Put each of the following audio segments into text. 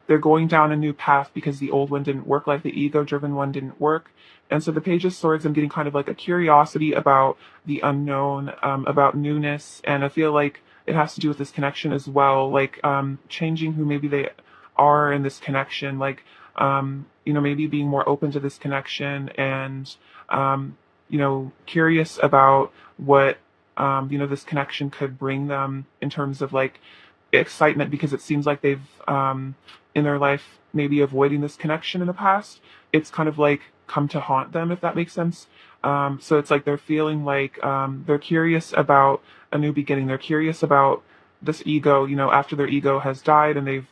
they're going down a new path because the old one didn't work, like the ego-driven one didn't work. And so the Page of Swords, I'm getting kind of like a curiosity about the unknown, about newness, and I feel like it has to do with this connection as well, like changing who maybe they are in this connection, like maybe being more open to this connection and curious about what this connection could bring them in terms of like excitement, because it seems like they've in their life maybe avoiding this connection in the past. It's kind of like come to haunt them, if that makes sense. So it's like they're feeling like they're curious about a new beginning. They're curious about this ego, after their ego has died and they've,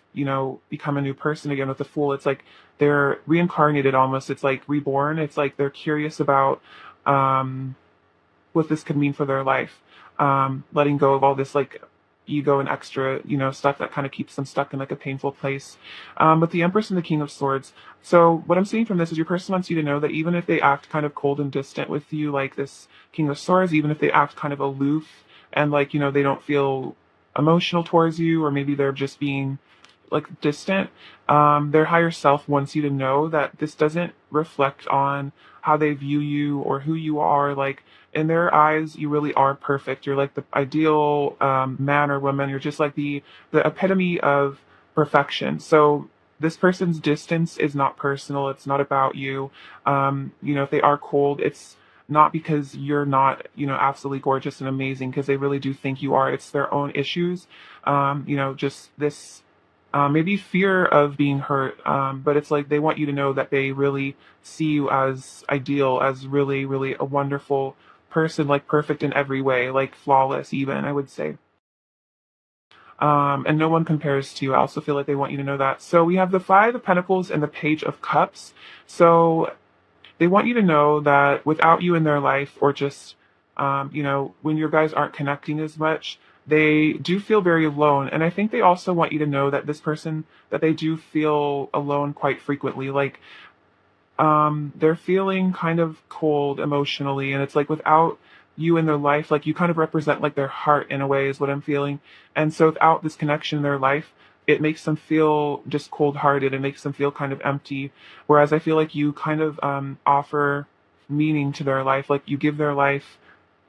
become a new person again with the Fool. It's like they're reincarnated almost. It's like reborn. It's like they're curious about what this could mean for their life. Letting go of all this like ego and extra, stuff that kind of keeps them stuck in like a painful place. But the Empress and the King of Swords. So what I'm seeing from this is your person wants you to know that even if they act kind of cold and distant with you, like this King of Swords, even if they act kind of aloof and like, they don't feel emotional towards you, or maybe they're just being like distant, their higher self wants you to know that this doesn't reflect on how they view you or who you are. Like in their eyes, you really are perfect. You're like the ideal man or woman. You're just like the epitome of perfection. So this person's distance is not personal. It's not about you. If they are cold, it's not because you're not, absolutely gorgeous and amazing, because they really do think you are. It's their own issues. Just this maybe fear of being hurt, but it's like they want you to know that they really see you as ideal, as really, really a wonderful person, like perfect in every way, like flawless even, I would say. And no one compares to you. I also feel like they want you to know that. So we have the Five of Pentacles and the Page of Cups. So they want you to know that without you in their life, or just, when your guys aren't connecting as much, they do feel very alone. And I think they also want you to know that this person, that they do feel alone quite frequently. Like, they're feeling kind of cold emotionally. And it's like without you in their life, like you kind of represent like their heart in a way, is what I'm feeling. And so without this connection in their life, it makes them feel just cold-hearted. It makes them feel kind of empty. Whereas I feel like you kind of offer meaning to their life. Like you give their life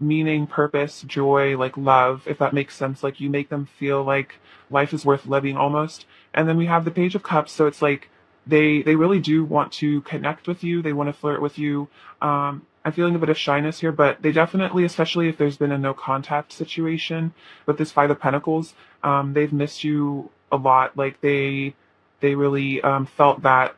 meaning, purpose, joy, like love, if that makes sense. Like you make them feel like life is worth living almost. And then we have the Page of Cups. So it's like they really do want to connect with you. They want to flirt with you. I'm feeling a bit of shyness here, but they definitely, especially if there's been a no contact situation with this Five of Pentacles, they've missed you a lot. Like they really felt that,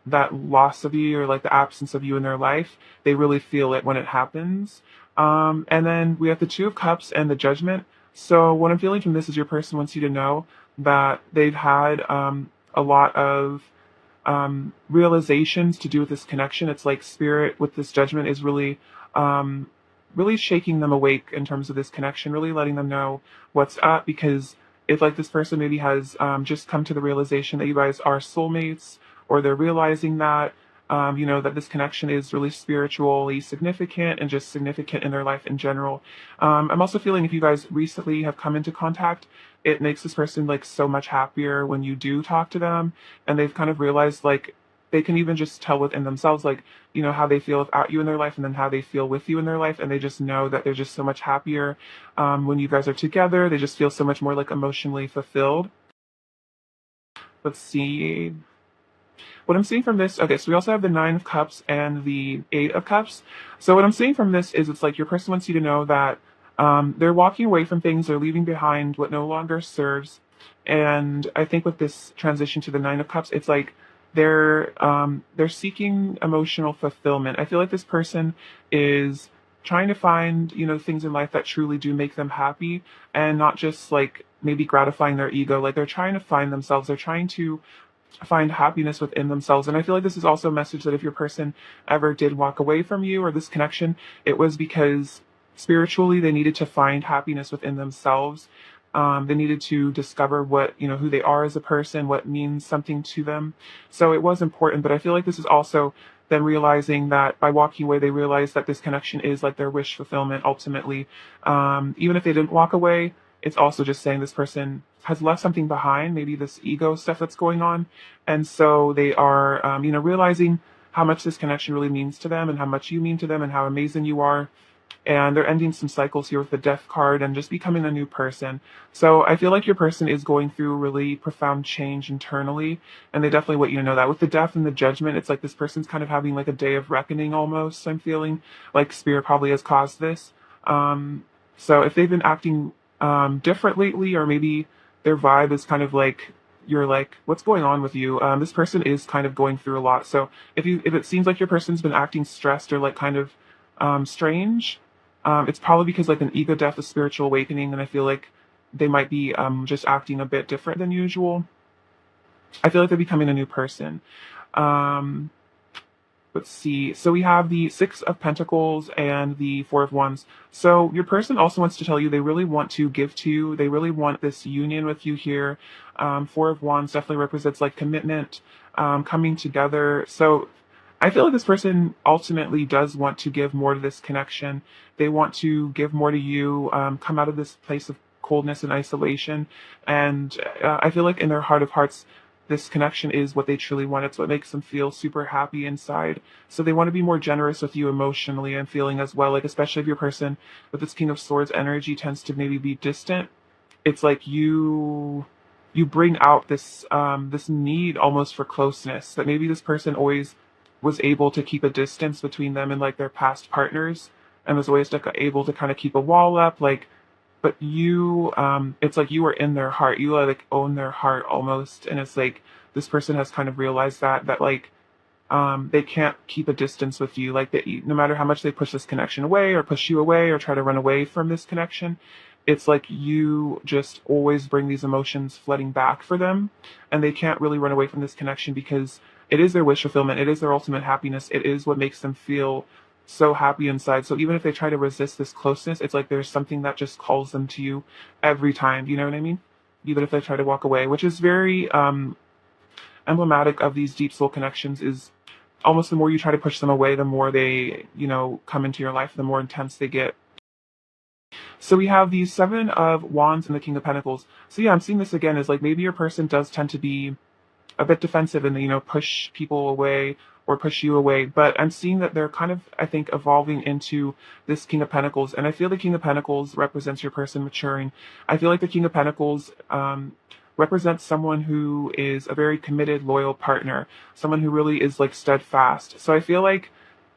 that loss of you, or like the absence of you in their life. They really feel it when it happens. And then we have the Two of Cups and the Judgment. So what I'm feeling from this is your person wants you to know that they've had a lot of realizations to do with this connection. It's like Spirit with this Judgment is really really shaking them awake in terms of this connection, really letting them know what's up. Because if like this person maybe has just come to the realization that you guys are soulmates, or they're realizing that that this connection is really spiritually significant and just significant in their life in general. I'm also feeling if you guys recently have come into contact, it makes this person like so much happier when you do talk to them, and they've kind of realized like they can even just tell within themselves, like, how they feel without you in their life and then how they feel with you in their life. And they just know that they're just so much happier when you guys are together. They just feel so much more like emotionally fulfilled. Let's see. What I'm seeing from this, okay, so we also have the Nine of Cups and the Eight of Cups. So what I'm seeing from this is it's like your person wants you to know that they're walking away from things, they're leaving behind what no longer serves. And I think with this transition to the Nine of Cups, it's like they're seeking emotional fulfillment. I feel like this person is trying to find, things in life that truly do make them happy, and not just like maybe gratifying their ego. Like they're trying to find themselves. They're trying to find happiness within themselves. And I feel like this is also a message that if your person ever did walk away from you or this connection, it was because spiritually they needed to find happiness within themselves. They needed to discover what, who they are as a person, what means something to them. So it was important, but I feel like this is also them realizing that by walking away, they realize that this connection is like their wish fulfillment ultimately. Even if they didn't walk away, it's also just saying this person has left something behind, maybe this ego stuff that's going on. And so they are, realizing how much this connection really means to them and how much you mean to them and how amazing you are. And they're ending some cycles here with the death card and just becoming a new person. So I feel like your person is going through really profound change internally, and they definitely want you to know that. With the death and the judgment, it's like this person's kind of having like a day of reckoning almost. I'm feeling like spirit probably has caused this. So if they've been acting different lately, or maybe their vibe is kind of like, you're like, what's going on with you? This person is kind of going through a lot. So if it seems like your person's been acting stressed or like kind of strange, it's probably because like an ego death, a spiritual awakening, and I feel like they might be just acting a bit different than usual. I feel like they're becoming a new person. Um, let's see. So we have the Six of Pentacles and the Four of Wands. So your person also wants to tell you they really want to give to you. They really want this union with you here. Four of Wands definitely represents like commitment, coming together. So I feel like this person ultimately does want to give more to this connection. They want to give more to you, come out of this place of coldness and isolation. And I feel like in their heart of hearts, this connection is what they truly want. It's what makes them feel super happy inside. So they want to be more generous with you emotionally and feeling as well. Like, especially if your person with this King of Swords energy tends to maybe be distant, it's like you bring out this need almost for closeness, that maybe this person always was able to keep a distance between them and like their past partners, and was always like able to kind of keep a wall up, like, but you, it's like you are in their heart, you like own their heart almost. And it's like this person has kind of realized that like they can't keep a distance with you. Like that, no matter how much they push this connection away or push you away or try to run away from this connection, it's like you just always bring these emotions flooding back for them, and they can't really run away from this connection because it is their wish fulfillment. It is their ultimate happiness. It is what makes them feel so happy inside. So even if they try to resist this closeness, it's like there's something that just calls them to you every time. You know what I mean? Even if they try to walk away, which is very emblematic of these deep soul connections, is almost the more you try to push them away, the more they, come into your life, the more intense they get. So we have the Seven of Wands and the King of Pentacles. So yeah, I'm seeing this again as like maybe your person does tend to be a bit defensive and push people away or push you away. But I'm seeing that they're kind of, I think, evolving into this King of Pentacles. And I feel the King of Pentacles represents your person maturing. I feel like the King of Pentacles represents someone who is a very committed, loyal partner, someone who really is like steadfast. So I feel like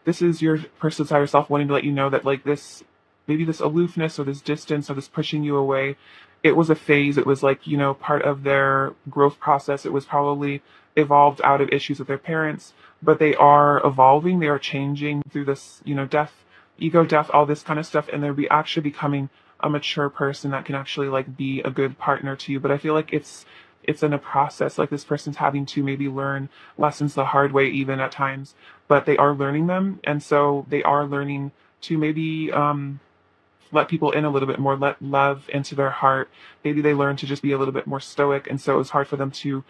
this is your person's higher self wanting to let you know that like this, maybe this aloofness or this distance or this pushing you away, it was a phase. It was like, part of their growth process. It was probably evolved out of issues with their parents, but they are evolving. They are changing through this, death, ego death, all this kind of stuff. And they're actually becoming a mature person that can actually like be a good partner to you. But I feel like it's in a process. Like this person's having to maybe learn lessons the hard way, even at times, but they are learning them. And so they are learning to maybe, let people in a little bit more, let love into their heart. Maybe they learn to just be a little bit more stoic. And so it's hard for them to,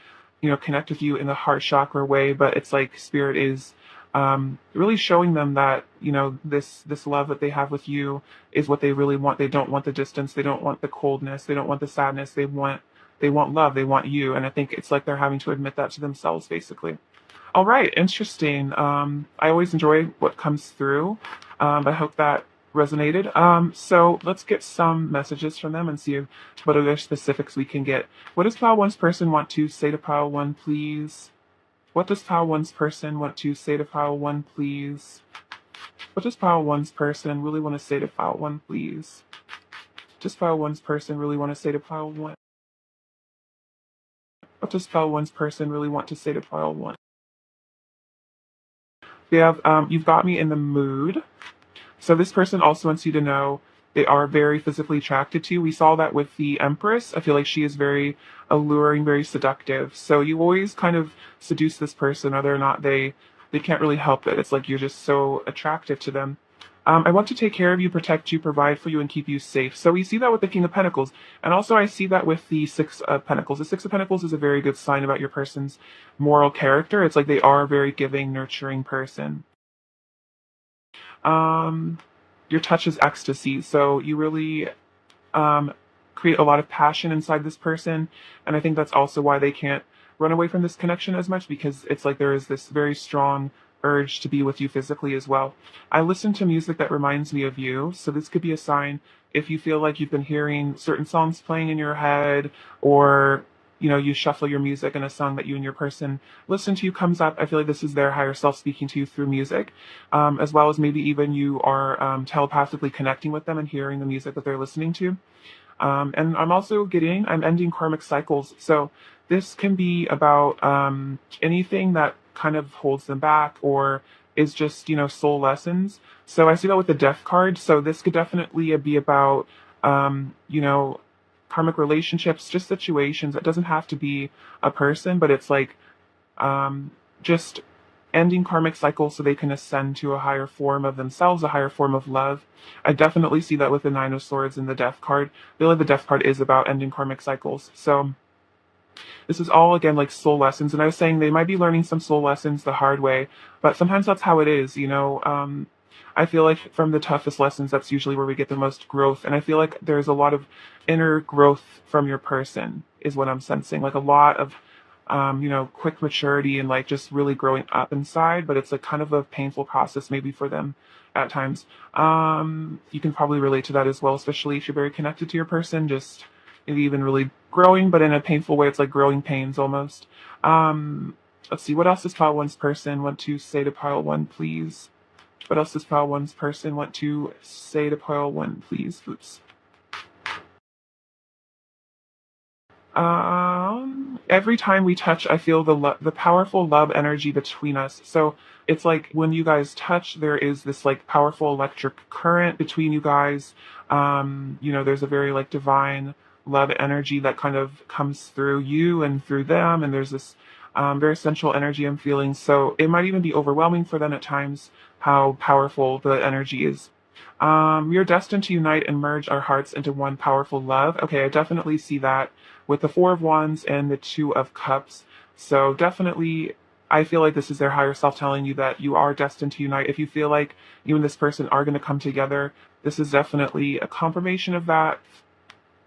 connect with you in the heart chakra way. But it's like spirit is really showing them that, this love that they have with you is what they really want. They don't want the distance. They don't want the coldness. They don't want the sadness. They want love. They want you. And I think it's like they're having to admit that to themselves, basically. All right, interesting. I always enjoy what comes through. I hope that resonated. So let's get some messages from them and see what other specifics we can get. What does Pile One's person want to say to Pile One, please? What does Pile One's person want to say to Pile One, please? What does Pile One's person really want to say to Pile One, please? Does Pile One's person really want to say to Pile One? What does Pile One's person really want to say to Pile One? We have, you've got me in the mood. So this person also wants you to know they are very physically attracted to you. We saw that with the Empress. I feel like she is very alluring, very seductive. So you always kind of seduce this person, whether or not they can't really help it. It's like you're just so attractive to them. I want to take care of you, protect you, provide for you, and keep you safe. So we see that with the King of Pentacles. And also I see that with the Six of Pentacles. The Six of Pentacles is a very good sign about your person's moral character. It's like they are a very giving, nurturing person. Your touch is ecstasy. So you really create a lot of passion inside this person. And I think that's also why they can't run away from this connection as much, because it's like there is this very strong urge to be with you physically as well. I listen to music that reminds me of you. So this could be a sign if you feel like you've been hearing certain songs playing in your head, or you shuffle your music and a song that you and your person listen to comes up. I feel like this is their higher self speaking to you through music, as well as maybe even you are telepathically connecting with them and hearing the music that they're listening to. And I'm ending karmic cycles. So this can be about anything that kind of holds them back or is just, soul lessons. So I see that with the death card. So this could definitely be about, karmic relationships, just situations. It doesn't have to be a person, but it's like just ending karmic cycles so they can ascend to a higher form of themselves, a higher form of love. I definitely see that with the Nine of Swords and the Death card. Really, the Death card is about ending karmic cycles. So this is all, again, like soul lessons. And I was saying they might be learning some soul lessons the hard way, but sometimes that's how it is. I feel like from the toughest lessons, that's usually where we get the most growth. And I feel like there's a lot of inner growth from your person, is what I'm sensing. Like a lot of, quick maturity and like just really growing up inside, but it's like kind of a painful process maybe for them at times. You can probably relate to that as well, especially if you're very connected to your person, just maybe even really growing, but in a painful way. It's like growing pains almost. Let's see, what else does pile one's person want to say to pile one, please? What else does pile one's person want to say to pile one, please? Oops. Every time we touch, I feel the powerful love energy between us. So it's like when you guys touch, there is this like powerful electric current between you guys. There's a very like divine love energy that kind of comes through you and through them, and there's this very sensual energy I'm feeling. So it might even be overwhelming for them at times how powerful the energy is. We are destined to unite and merge our hearts into one powerful love. Okay, I definitely see that with the Four of Wands and the Two of Cups. So definitely, I feel like this is their higher self telling you that you are destined to unite. If you feel like you and this person are going to come together, this is definitely a confirmation of that.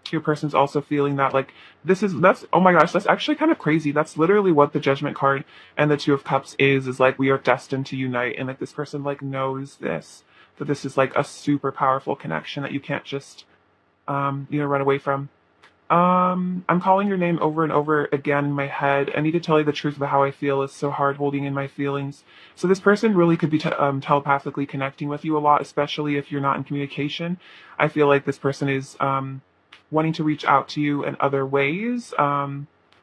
Your person's also feeling that like that's oh my gosh, that's actually kind of crazy. That's literally what the Judgment card and the Two of Cups is like we are destined to unite, and like this person like knows this, that this is like a super powerful connection that you can't just run away from. I'm calling your name over and over again in my head. I need to tell you the truth about how I feel. It's so hard holding in my feelings. So this person really could be telepathically connecting with you a lot, especially if you're not in communication. I feel like this person is wanting to reach out to you in other ways.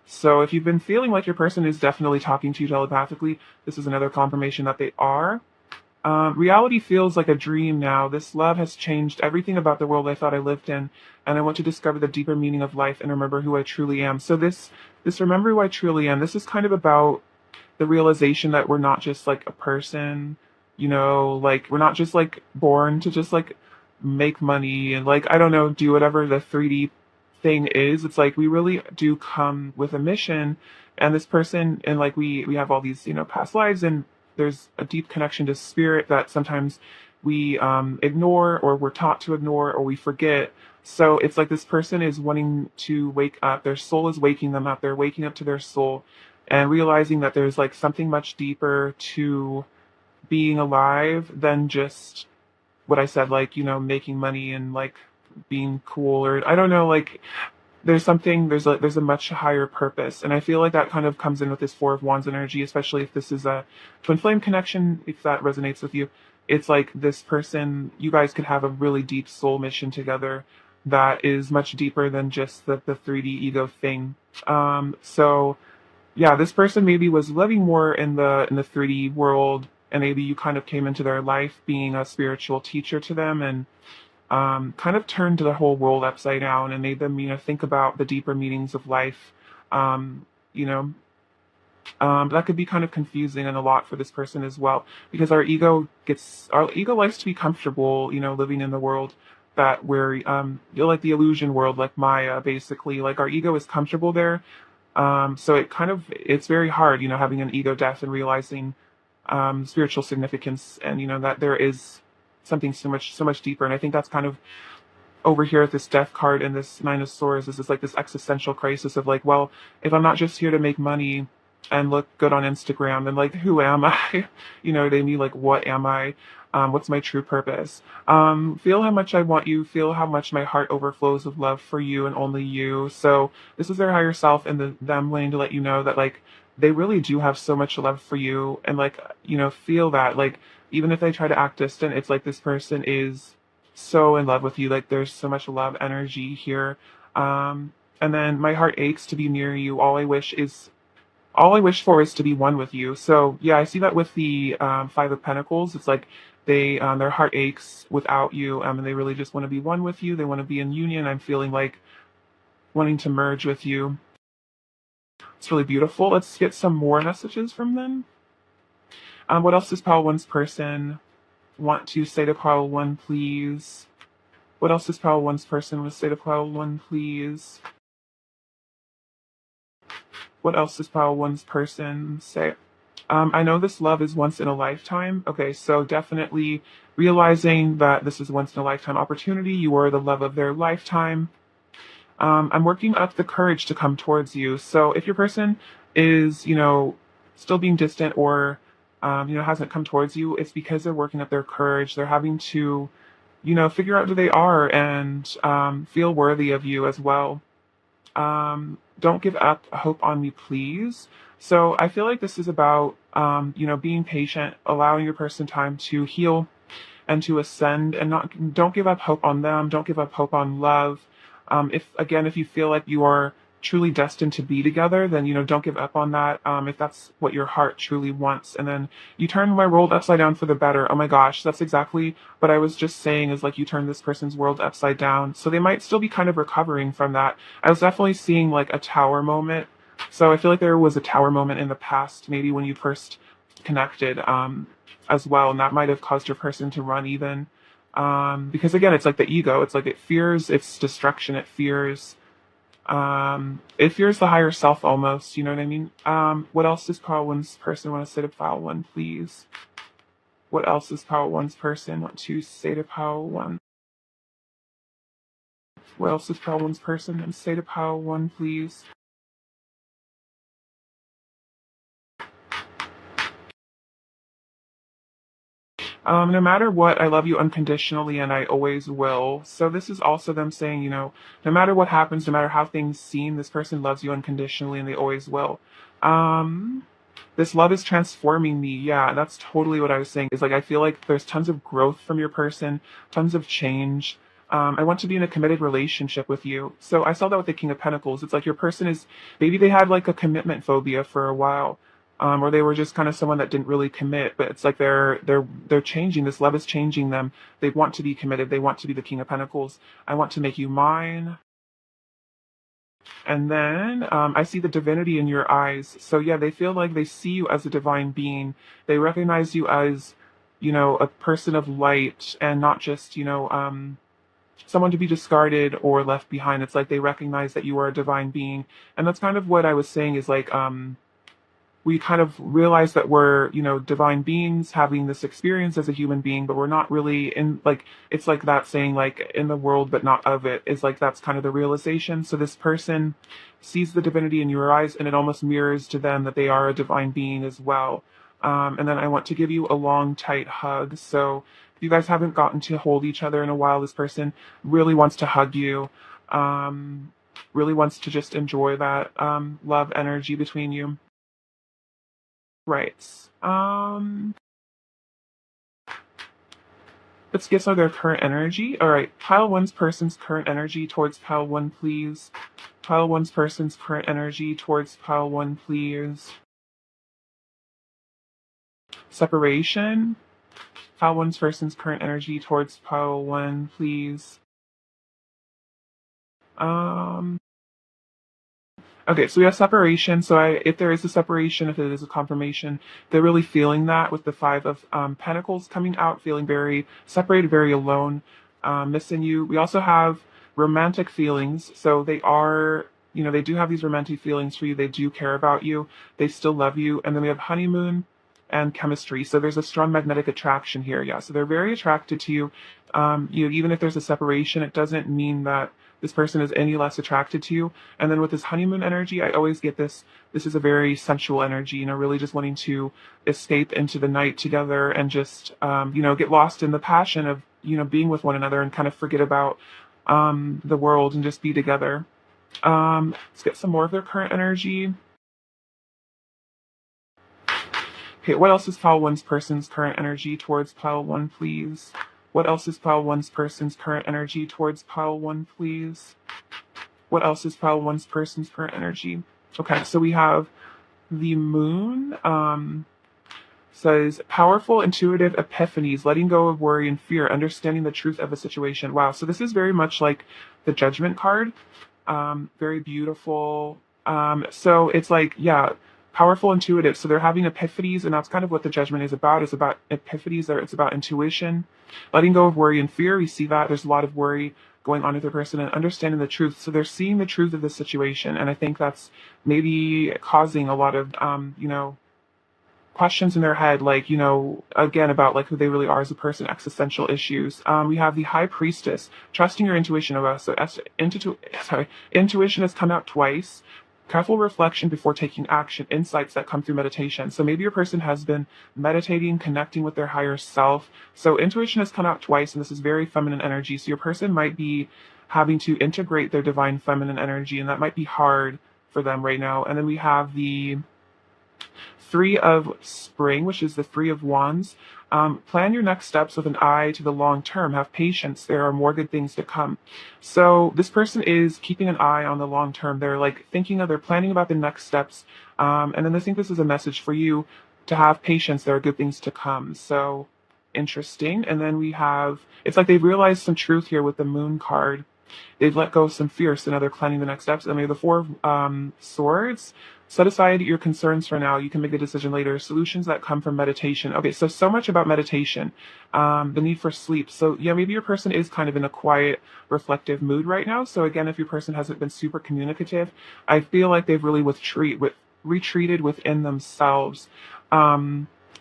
So if you've been feeling like your person is definitely talking to you telepathically, this is another confirmation that they are. Reality feels like a dream now. This love has changed everything about the world I thought I lived in, and I want to discover the deeper meaning of life and remember who I truly am. So this remember who I truly am, this is kind of about the realization that we're not just like a person, like we're not just like born to just like make money and like, I don't know, do whatever the 3D thing is. It's like we really do come with a mission, and this person, and like we have all these, past lives, and there's a deep connection to spirit that sometimes we ignore, or we're taught to ignore, or we forget. So it's like this person is wanting to wake up. Their soul is waking them up. They're waking up to their soul and realizing that there's like something much deeper to being alive than just what I said, like, making money and like being cool, or I don't know, like there's a much higher purpose. And I feel like that kind of comes in with this Four of Wands energy, especially if this is a twin flame connection, if that resonates with you. It's like this person, you guys could have a really deep soul mission together that is much deeper than just the 3D ego thing. So yeah, this person maybe was living more in the 3D world, and maybe you kind of came into their life being a spiritual teacher to them, and kind of turned the whole world upside down and made them, think about the deeper meanings of life. Um, you know, that could be kind of confusing and a lot for this person as well, because our ego likes to be comfortable, living in the world that we're, like the illusion world, like Maya, basically. Like our ego is comfortable there. So it's very hard, having an ego death and realizing spiritual significance, and that there is something so much deeper. And I think that's kind of over here at this death card and this Nine of Swords is this like this existential crisis of like, well, if I'm not just here to make money and look good on Instagram, then like, who am I? You know what I mean? Like, what am I? What's my true purpose? Feel how much I want you. Feel how much my heart overflows with love for you and only you. So this is their higher self and them wanting to let you know that like they really do have so much love for you, and like, you know, feel that like even if they try to act distant, it's like this person is so in love with you. Like there's so much love energy here. And then my heart aches to be near you. All I wish for is to be one with you. So yeah, I see that with the Five of Pentacles. It's like their heart aches without you, and they really just want to be one with you. They want to be in union. I'm feeling like wanting to merge with you. It's really beautiful. Let's get some more messages from them. What else does Pile One's person want to say to Pile One, please? What else does Pile One's person want to say to Pile One, please? What else does Pile One's person say? I know this love is once in a lifetime. Okay, so definitely realizing that this is once in a lifetime opportunity. You are the love of their lifetime. I'm working up the courage to come towards you. So if your person is, you know, still being distant or, you know, hasn't come towards you, it's because they're working up their courage. They're having to, you know, figure out who they are and feel worthy of you as well. Don't give up hope on me, please. So I feel like this is about, you know, being patient, allowing your person time to heal and to ascend, and don't give up hope on them. Don't give up hope on love. If you feel like you are truly destined to be together, then, you know, don't give up on that. If that's what your heart truly wants, and then you turn my world upside down for the better. Oh my gosh, that's exactly what I was just saying, is like you turn this person's world upside down. So they might still be kind of recovering from that. I was definitely seeing like a tower moment. So I feel like there was a tower moment in the past, maybe when you first connected, as well, and that might have caused your person to run even. Because again, it's like the ego. It's like it fears its destruction. It fears the higher self almost. You know what I mean? What else does Pile One's person want to say to Pile One, please? What else does Pile One's person want to say to Pile One? What else does Pile One's person want to say to Pile One, please? No matter what, I love you unconditionally and I always will. So this is also them saying, you know, no matter what happens, no matter how things seem, this person loves you unconditionally and they always will. This love is transforming me. Yeah, that's totally what I was saying. It's like I feel like there's tons of growth from your person, tons of change. I want to be in a committed relationship with you. So I saw that with the King of Pentacles. It's like your person is, maybe they had like a commitment phobia for a while, or they were just kind of someone that didn't really commit. But it's like they're changing. This love is changing them. They want to be committed. They want to be the King of Pentacles. I want to make you mine. And then I see the divinity in your eyes. So yeah, they feel like they see you as a divine being. They recognize you as, you know, a person of light and not just, you know, someone to be discarded or left behind. It's like they recognize that you are a divine being. And that's kind of what I was saying is like, we kind of realize that we're, you know, divine beings having this experience as a human being, but we're not really in, like, it's like that saying, like, in the world, but not of it, is like, that's kind of the realization. So this person sees the divinity in your eyes, and it almost mirrors to them that they are a divine being as well. And then I want to give you a long, tight hug. So if you guys haven't gotten to hold each other in a while, this person really wants to hug you, really wants to just enjoy that love energy between you. Right. Let's get some of their current energy. All right. Pile One's person's current energy towards Pile One, please. Pile One's person's current energy towards Pile One, please. Separation. Pile One's person's current energy towards Pile One, please. Okay, so we have separation. So if there is a separation, if it is a confirmation, they're really feeling that with the Five of Pentacles coming out, feeling very separated, very alone, missing you. We also have romantic feelings. So they are, you know, they do have these romantic feelings for you. They do care about you. They still love you. And then we have honeymoon. and chemistry. So there's a strong magnetic attraction here. Yeah. So they're very attracted to you. Even if there's a separation, it doesn't mean that this person is any less attracted to you. And then with this honeymoon energy, I always get this is a very sensual energy, really just wanting to escape into the night together and just, get lost in the passion of, being with one another and kind of forget about the world and just be together. Let's get some more of their current energy. Okay, what else is pile one's person's current energy towards pile one, please? What else is pile one's person's current energy towards pile one, please? What else is pile one's person's current energy? Okay, so we have the moon. Says powerful intuitive epiphanies, letting go of worry and fear, understanding the truth of a situation. Wow, so this is very much like the judgment card. Very beautiful. So it's like, yeah, powerful intuitive. So they're having epiphanies, and that's kind of what the judgment is about. It's about epiphanies, or it's about intuition, letting go of worry and fear. We see that there's a lot of worry going on with the person and understanding the truth. So they're seeing the truth of the situation. And I think that's maybe causing a lot of, questions in their head, like, again, about like who they really are as a person, existential issues. We have the high priestess, trusting your intuition of us. So intuition has come out twice. Careful reflection before taking action, insights that come through meditation. So maybe your person has been meditating, connecting with their higher self. So intuition has come out twice, and this is very feminine energy. So your person might be having to integrate their divine feminine energy, and that might be hard for them right now. And then we have the Three of Spring, which is the Three of Wands. Plan your next steps with an eye to the long term. Have patience. There are more good things to come. So this person is keeping an eye on the long term. They're like they're planning about the next steps. And then I think this is a message for you to have patience. There are good things to come. So interesting. And then it's like they've realized some truth here with the Moon card. They've let go of some fear, so now they're planning the next steps. And we have the Four of Swords. Set aside your concerns for now. You can make a decision later. Solutions that come from meditation. Okay, so much about meditation. The need for sleep. So yeah, maybe your person is kind of in a quiet, reflective mood right now. So again, if your person hasn't been super communicative, I feel like they've really retreated within themselves.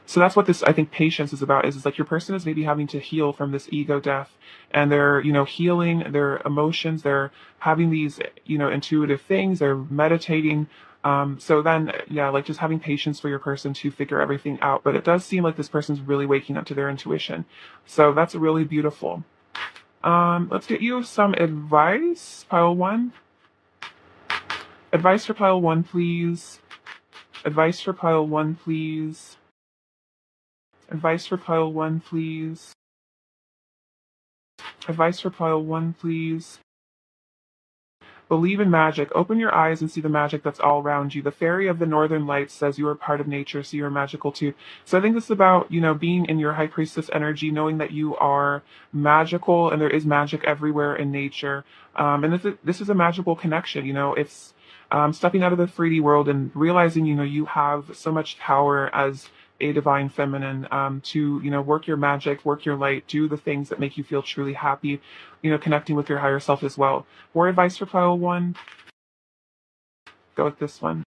So that's what this, I think, patience is about. Is like your person is maybe having to heal from this ego death, and they're, healing their emotions. They're having these, intuitive things. They're meditating. So then, yeah, like just having patience for your person to figure everything out. But it does seem like this person's really waking up to their intuition. So that's really beautiful. Let's get you some advice, pile one. Advice for pile one, please. Advice for pile one, please. Advice for pile one, please. Advice for pile one, please. Believe in magic. Open your eyes and see the magic that's all around you. The fairy of the northern lights says you are part of nature, so you're magical too. So I think this is about, being in your high priestess energy, knowing that you are magical and there is magic everywhere in nature. And this is a magical connection. It's stepping out of the 3D world and realizing, you have so much power as a divine feminine, to, work your magic, work your light, do the things that make you feel truly happy, connecting with your higher self as well. More advice for pile one? Go with this one.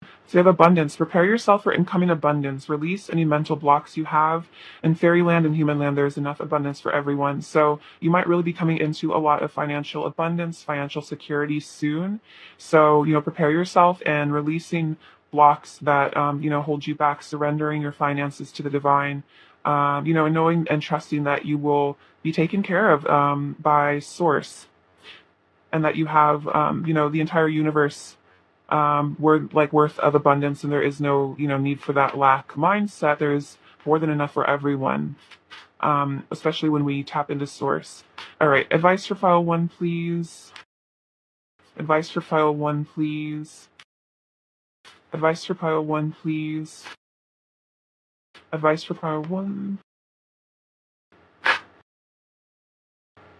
So you have abundance. Prepare yourself for incoming abundance. Release any mental blocks you have. In fairyland and human land, there's enough abundance for everyone. So you might really be coming into a lot of financial abundance, financial security soon. So, prepare yourself and releasing blocks that, hold you back, surrendering your finances to the divine, and knowing and trusting that you will be taken care of, by source, and that you have, the entire universe, worth of abundance, and there is no, need for that lack mindset. There's more than enough for everyone, especially when we tap into source. All right, advice for file one, please. Advice for file one, please. Advice for pile one, please. Advice for pile one.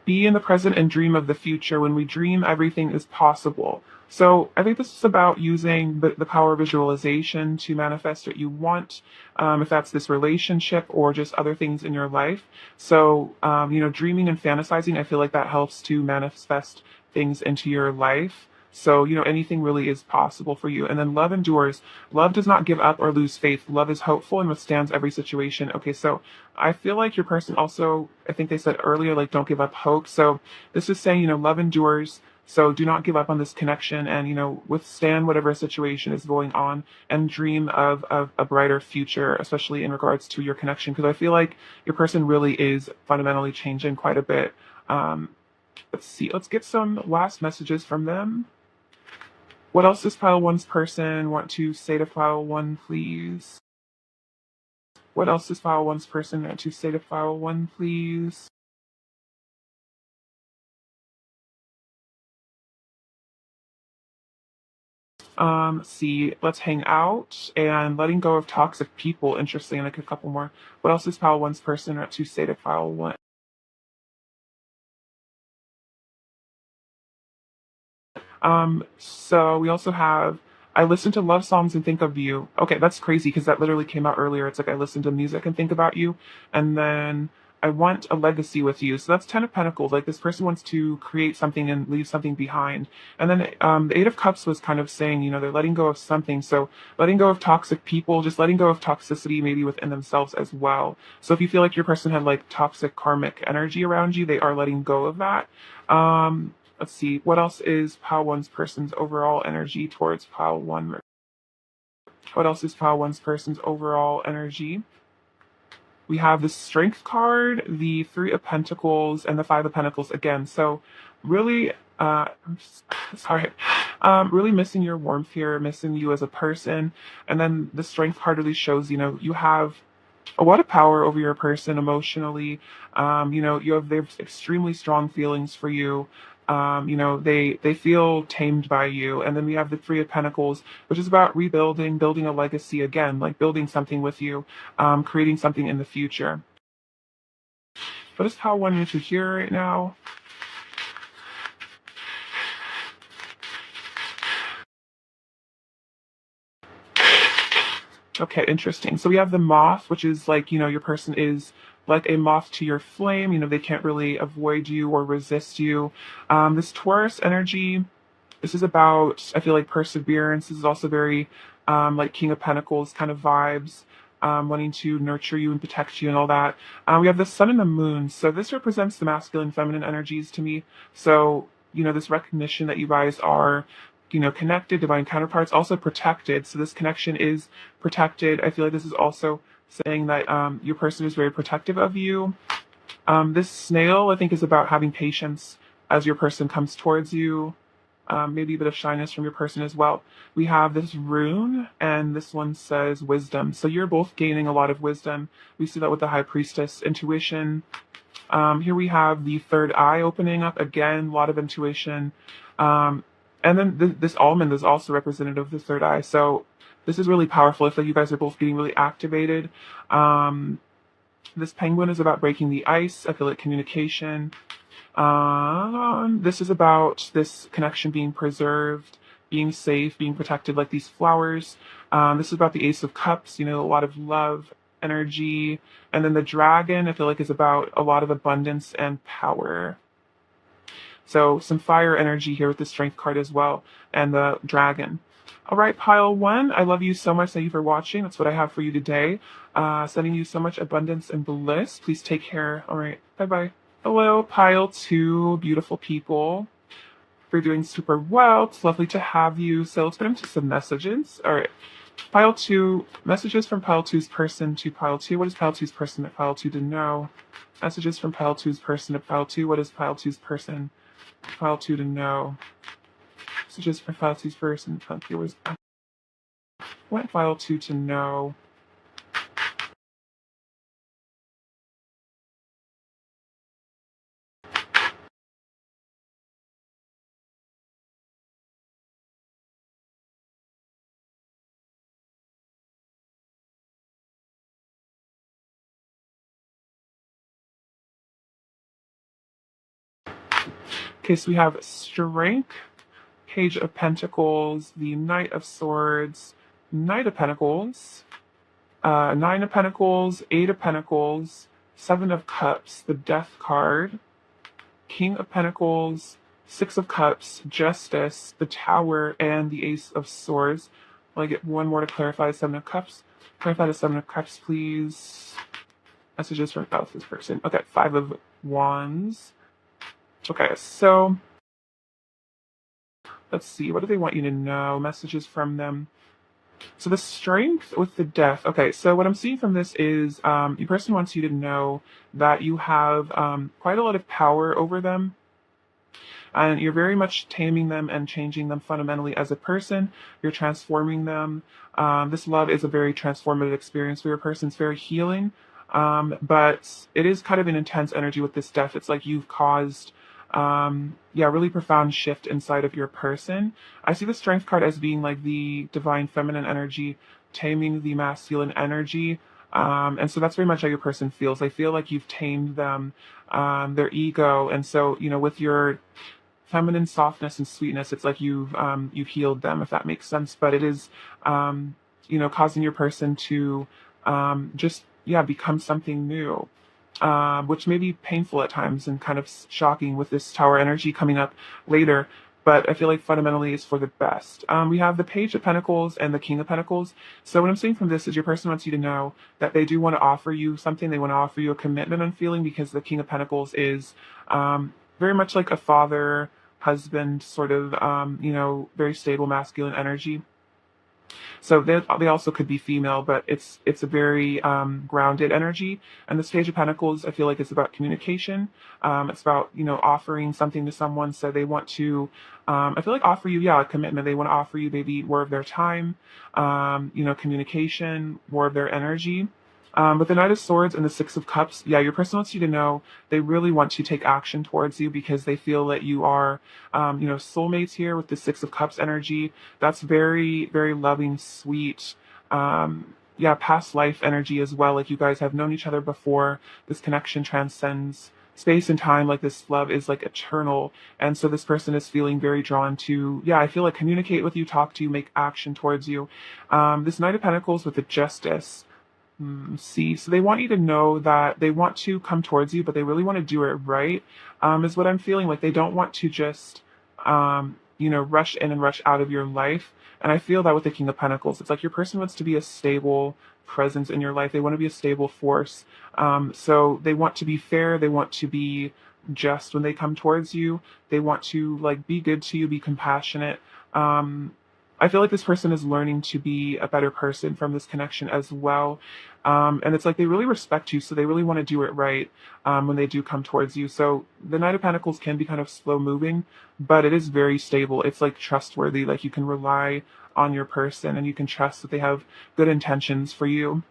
Be in the present and dream of the future. When we dream, everything is possible. So I think this is about using the power of visualization to manifest what you want, if that's this relationship or just other things in your life. So, dreaming and fantasizing, I feel like that helps to manifest things into your life. So, anything really is possible for you. And then love endures. Love does not give up or lose faith. Love is hopeful and withstands every situation. Okay, so I feel like your person also, I think they said earlier, like, don't give up hope. So this is saying, love endures. So do not give up on this connection and, withstand whatever situation is going on and dream of a brighter future, especially in regards to your connection. Because I feel like your person really is fundamentally changing quite a bit. Um, let's see. Let's get some last messages from them. What else does pile one's person want to say to pile one, please? What else does pile one's person want to say to pile one, please? See, let's hang out and letting go of toxic people. Interesting. Like a couple more. What else does pile one's person want to say to pile one? So we also have I listen to love songs and think of you. Okay, that's crazy because that literally came out earlier. It's like I listen to music and think about you, and then I want a legacy with you. So that's Ten of Pentacles. Like this person wants to create something and leave something behind. And then the Eight of Cups was kind of saying, they're letting go of something. So letting go of toxic people, just letting go of toxicity maybe within themselves as well. So if you feel like your person had like toxic karmic energy around you, they are letting go of that. Let's see, what else is pile one's person's overall energy towards pile one? What else is pile one's person's overall energy? We have the Strength card, the Three of Pentacles, and the Five of Pentacles again. So really, I'm sorry, really missing your warmth here, missing you as a person. And then the Strength card really shows, you have a lot of power over your person emotionally. They have extremely strong feelings for you. They feel tamed by you. And then we have the Three of Pentacles, which is about rebuilding, building a legacy again, like building something with you, creating something in the future. What is how one need to hear right now? Okay, interesting. So we have the moth, which is like, your person is like a moth to your flame. They can't really avoid you or resist you. This Taurus energy, this is about, I feel like, perseverance. This is also very like King of Pentacles kind of vibes, wanting to nurture you and protect you and all that. We have the sun and the moon. So this represents the masculine, feminine energies to me. So, this recognition that you guys are, connected, divine counterparts, also protected. So this connection is protected. I feel like this is also saying that your person is very protective of you. This snail, I think, is about having patience as your person comes towards you. Maybe a bit of shyness from your person as well. We have this rune, and this one says wisdom. So you're both gaining a lot of wisdom. We see that with the High Priestess, intuition. Here we have the third eye opening up again, a lot of intuition. And then this almond is also representative of the third eye. So this is really powerful. I feel like you guys are both getting really activated. This penguin is about breaking the ice. I feel like communication. This is about this connection being preserved, being safe, being protected, like these flowers. This is about the Ace of Cups, a lot of love, energy. And then the dragon, I feel like, is about a lot of abundance and power. So some fire energy here with the Strength card as well, and the dragon. All right, pile one, I love you so much. Thank you for watching. That's what I have for you today. Sending you so much abundance and bliss. Please take care. All right, bye-bye. Hello, pile two, beautiful people. You're doing super well. It's lovely to have you. So let's get into some messages. All right, pile two, messages from pile two's person to pile two. What is pile two's person at pile two to know? Messages from pile two's person to pile two. What is pile two's person? Pile two to know. Messages from pile two's person. Pile two was what pile two to know? Okay, so we have strength, Page of Pentacles, the Knight of Swords, Knight of Pentacles, Nine of Pentacles, Eight of Pentacles, Seven of Cups, the Death card, King of Pentacles, Six of Cups, Justice, the Tower, and the Ace of Swords. Will I get one more to clarify the Seven of Cups? Clarify the Seven of Cups, please. Messages from about this person. Okay, Five of Wands. Okay, so let's see. What do they want you to know? Messages from them. So the Strength with the Death. Okay, so what I'm seeing from this is your person wants you to know that you have quite a lot of power over them, and you're very much taming them and changing them fundamentally as a person. You're transforming them. This love is a very transformative experience for your person. It's very healing, but it is kind of an intense energy with this death. It's like you've caused, yeah, really profound shift inside of your person. I see the Strength card as being like the divine feminine energy taming the masculine energy. And so that's very much how your person feels. They feel like you've tamed them, their ego. And so, with your feminine softness and sweetness, it's like you've healed them, if that makes sense. But it is, causing your person to just, yeah, become something new, which may be painful at times and kind of shocking with this Tower energy coming up later. But I feel like fundamentally it's for the best. We have the Page of Pentacles and the King of Pentacles. So what I'm seeing from this is your person wants you to know that they do want to offer you something. They want to offer you a commitment and feeling, because the King of Pentacles is very much like a father, husband, sort of, very stable masculine energy. So they also could be female, but it's a very grounded energy. And the Page of Pentacles, I feel like it's about communication. It's about offering something to someone. So they want to, I feel like offer you, yeah, a commitment. They want to offer you maybe more of their time, communication, more of their energy. With the Knight of Swords and the Six of Cups, yeah, your person wants you to know they really want to take action towards you, because they feel that you are, soulmates here with the Six of Cups energy. That's very, very loving, sweet, yeah, past life energy as well. Like you guys have known each other before. This connection transcends space and time. Like this love is like eternal. And so this person is feeling very drawn to, yeah, I feel like communicate with you, talk to you, make action towards you. This Knight of Pentacles with the Justice. See, so they want you to know that they want to come towards you, but they really want to do it right, is what I'm feeling. Like they don't want to just, rush in and rush out of your life. And I feel that with the King of Pentacles, it's like your person wants to be a stable presence in your life. They want to be a stable force. So they want to be fair. They want to be just when they come towards you. They want to like be good to you, be compassionate. I feel like this person is learning to be a better person from this connection as well. And it's like they really respect you, so they really want to do it right when they do come towards you. So the Knight of Pentacles can be kind of slow moving, but it is very stable. It's like trustworthy, like you can rely on your person and you can trust that they have good intentions for you.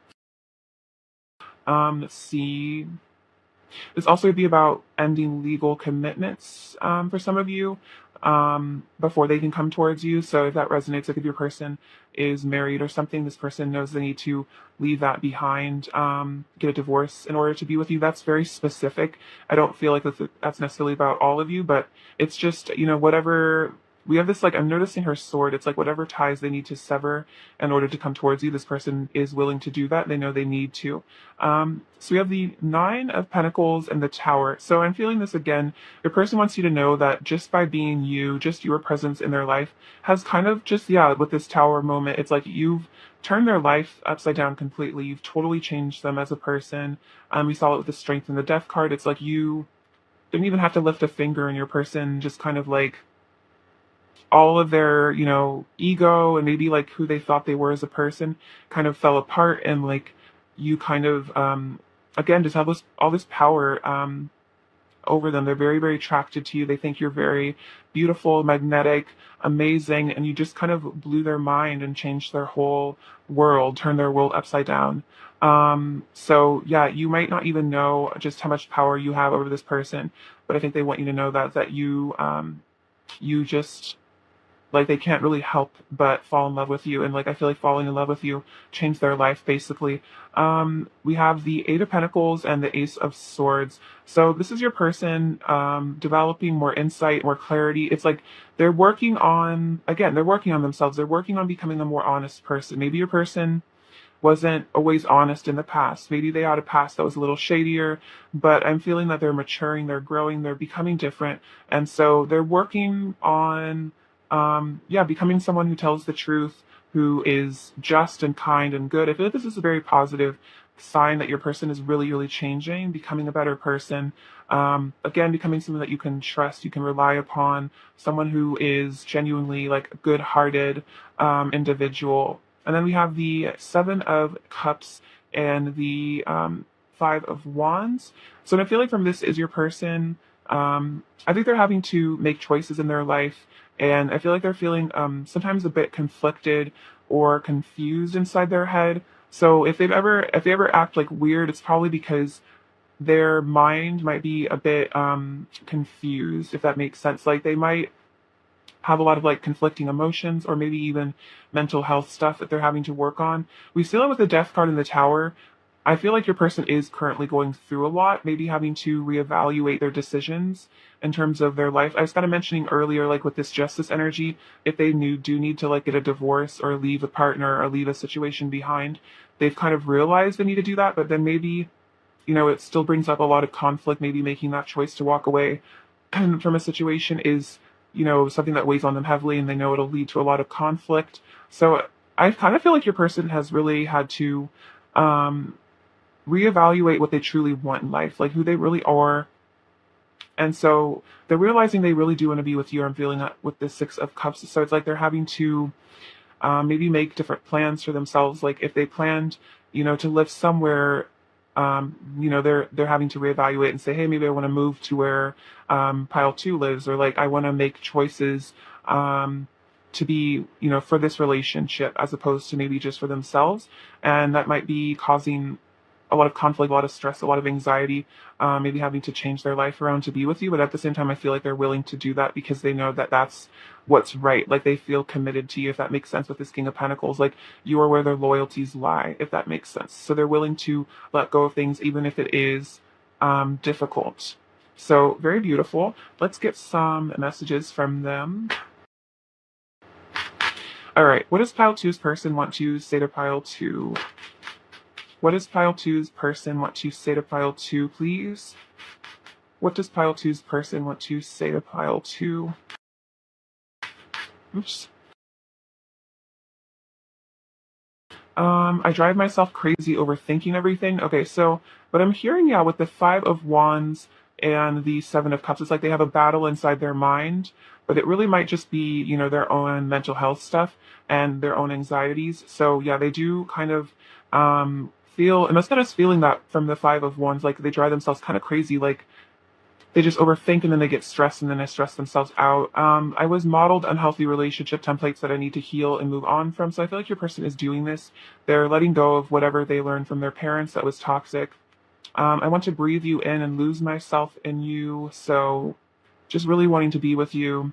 Let's see. This also would be about ending legal commitments for some of you before they can come towards you. So if that resonates, like if your person is married or something, this person knows they need to leave that behind, get a divorce in order to be with you. That's very specific. I don't feel like that's necessarily about all of you, but it's just, whatever. We have this, like, I'm noticing her sword. It's like whatever ties they need to sever in order to come towards you, this person is willing to do that. They know they need to. So we have the Nine of Pentacles and the Tower. So I'm feeling this again. Your person wants you to know that just by being you, just your presence in their life has kind of just, yeah, with this Tower moment, it's like you've turned their life upside down completely. You've totally changed them as a person. We saw it with the Strength and the Death card. It's like you didn't even have to lift a finger, and your person just kind of like all of their, ego and maybe like who they thought they were as a person kind of fell apart, and like you kind of, again, just have all this power, over them. They're very, very attracted to you. They think you're very beautiful, magnetic, amazing, and you just kind of blew their mind and changed their whole world, turned their world upside down. So yeah, you might not even know just how much power you have over this person, but I think they want you to know that you just, like, they can't really help but fall in love with you. And like I feel like falling in love with you changed their life basically. We have the Eight of Pentacles and the Ace of Swords. So this is your person developing more insight, more clarity. It's like they're working on themselves. They're working on themselves. They're working on becoming a more honest person. Maybe your person wasn't always honest in the past. Maybe they had a past that was a little shadier, but I'm feeling that they're maturing, they're growing, they're becoming different. And so they're working on, yeah, becoming someone who tells the truth, who is just and kind and good. I feel like this is a very positive sign that your person is really, really changing, becoming a better person. Again, becoming someone that you can trust, you can rely upon, someone who is genuinely like a good-hearted individual. And then we have the Seven of Cups and the Five of Wands. So I feel like from this is your person. I think they're having to make choices in their life, and I feel like they're feeling sometimes a bit conflicted or confused inside their head. So if they ever act like weird, it's probably because their mind might be a bit confused, if that makes sense. Like they might have a lot of like conflicting emotions or maybe even mental health stuff that they're having to work on. We see that with the Death card in the Tower. I feel like your person is currently going through a lot, maybe having to reevaluate their decisions in terms of their life. I was kind of mentioning earlier, like with this Justice energy, if they do need to like get a divorce or leave a partner or leave a situation behind, they've kind of realized they need to do that, but then maybe, it still brings up a lot of conflict. Maybe making that choice to walk away from a situation is, something that weighs on them heavily, and they know it'll lead to a lot of conflict. So I kind of feel like your person has really had to um, reevaluate what they truly want in life, like who they really are. And so they're realizing they really do want to be with you. I'm feeling that with the Six of Cups. So it's like they're having to maybe make different plans for themselves. Like if they planned, to live somewhere, they're having to reevaluate and say, hey, maybe I want to move to where pile two lives, or like I want to make choices to be, for this relationship as opposed to maybe just for themselves. And that might be causing a lot of conflict, a lot of stress, a lot of anxiety, maybe having to change their life around to be with you. But at the same time, I feel like they're willing to do that because they know that that's what's right. Like they feel committed to you, if that makes sense, with this King of Pentacles. Like you are where their loyalties lie, if that makes sense. So they're willing to let go of things, even if it is difficult. So very beautiful. Let's get some messages from them. All right. What does pile two's person want to say to pile two? What does pile two's person want to say to pile two, please? What does pile two's person want to say to pile two? Oops. I drive myself crazy overthinking everything. Okay, so but I'm hearing, yeah, with the Five of Wands and the Seven of Cups, it's like they have a battle inside their mind, but it really might just be, their own mental health stuff and their own anxieties. So yeah, they do kind of feel, and that's kind of feeling that from the Five of Wands, like they drive themselves kind of crazy, like they just overthink and then they get stressed and then they stress themselves out. I was modeled unhealthy relationship templates that I need to heal and move on from. So I feel like your person is doing this. They're letting go of whatever they learned from their parents that was toxic. I want to breathe you in and lose myself in you. So just really wanting to be with you.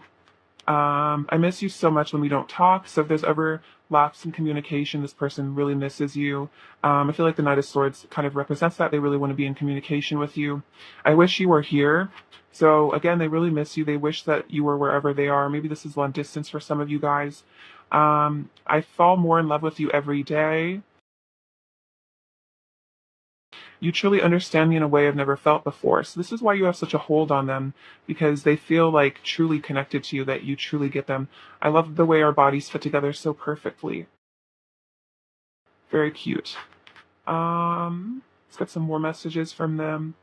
I miss you so much when we don't talk. So if there's ever lapse in communication, this person really misses you. I feel like the Knight of Swords kind of represents that. They really want to be in communication with you. I wish you were here. So again, they really miss you. They wish that you were wherever they are. Maybe this is long distance for some of you guys. I fall more in love with you every day. You truly understand me in a way I've never felt before. So this is why you have such a hold on them, because they feel like truly connected to you, that you truly get them. I love the way our bodies fit together so perfectly. Very cute. Let's get some more messages from them.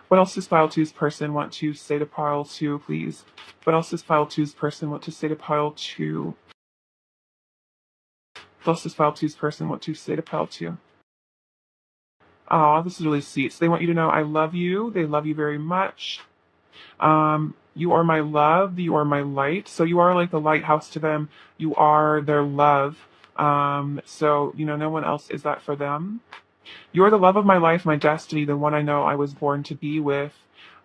What else does pile two's person want to say to pile two, please? What else does pile two's person want to say to pile two? What else does pile two's person want to say to pile two? Oh, this is really sweet. So they want you to know I love you. They love you very much. You are my love. You are my light. So you are like the lighthouse to them. You are their love. So, no one else is that for them. You are the love of my life, my destiny, the one I know I was born to be with.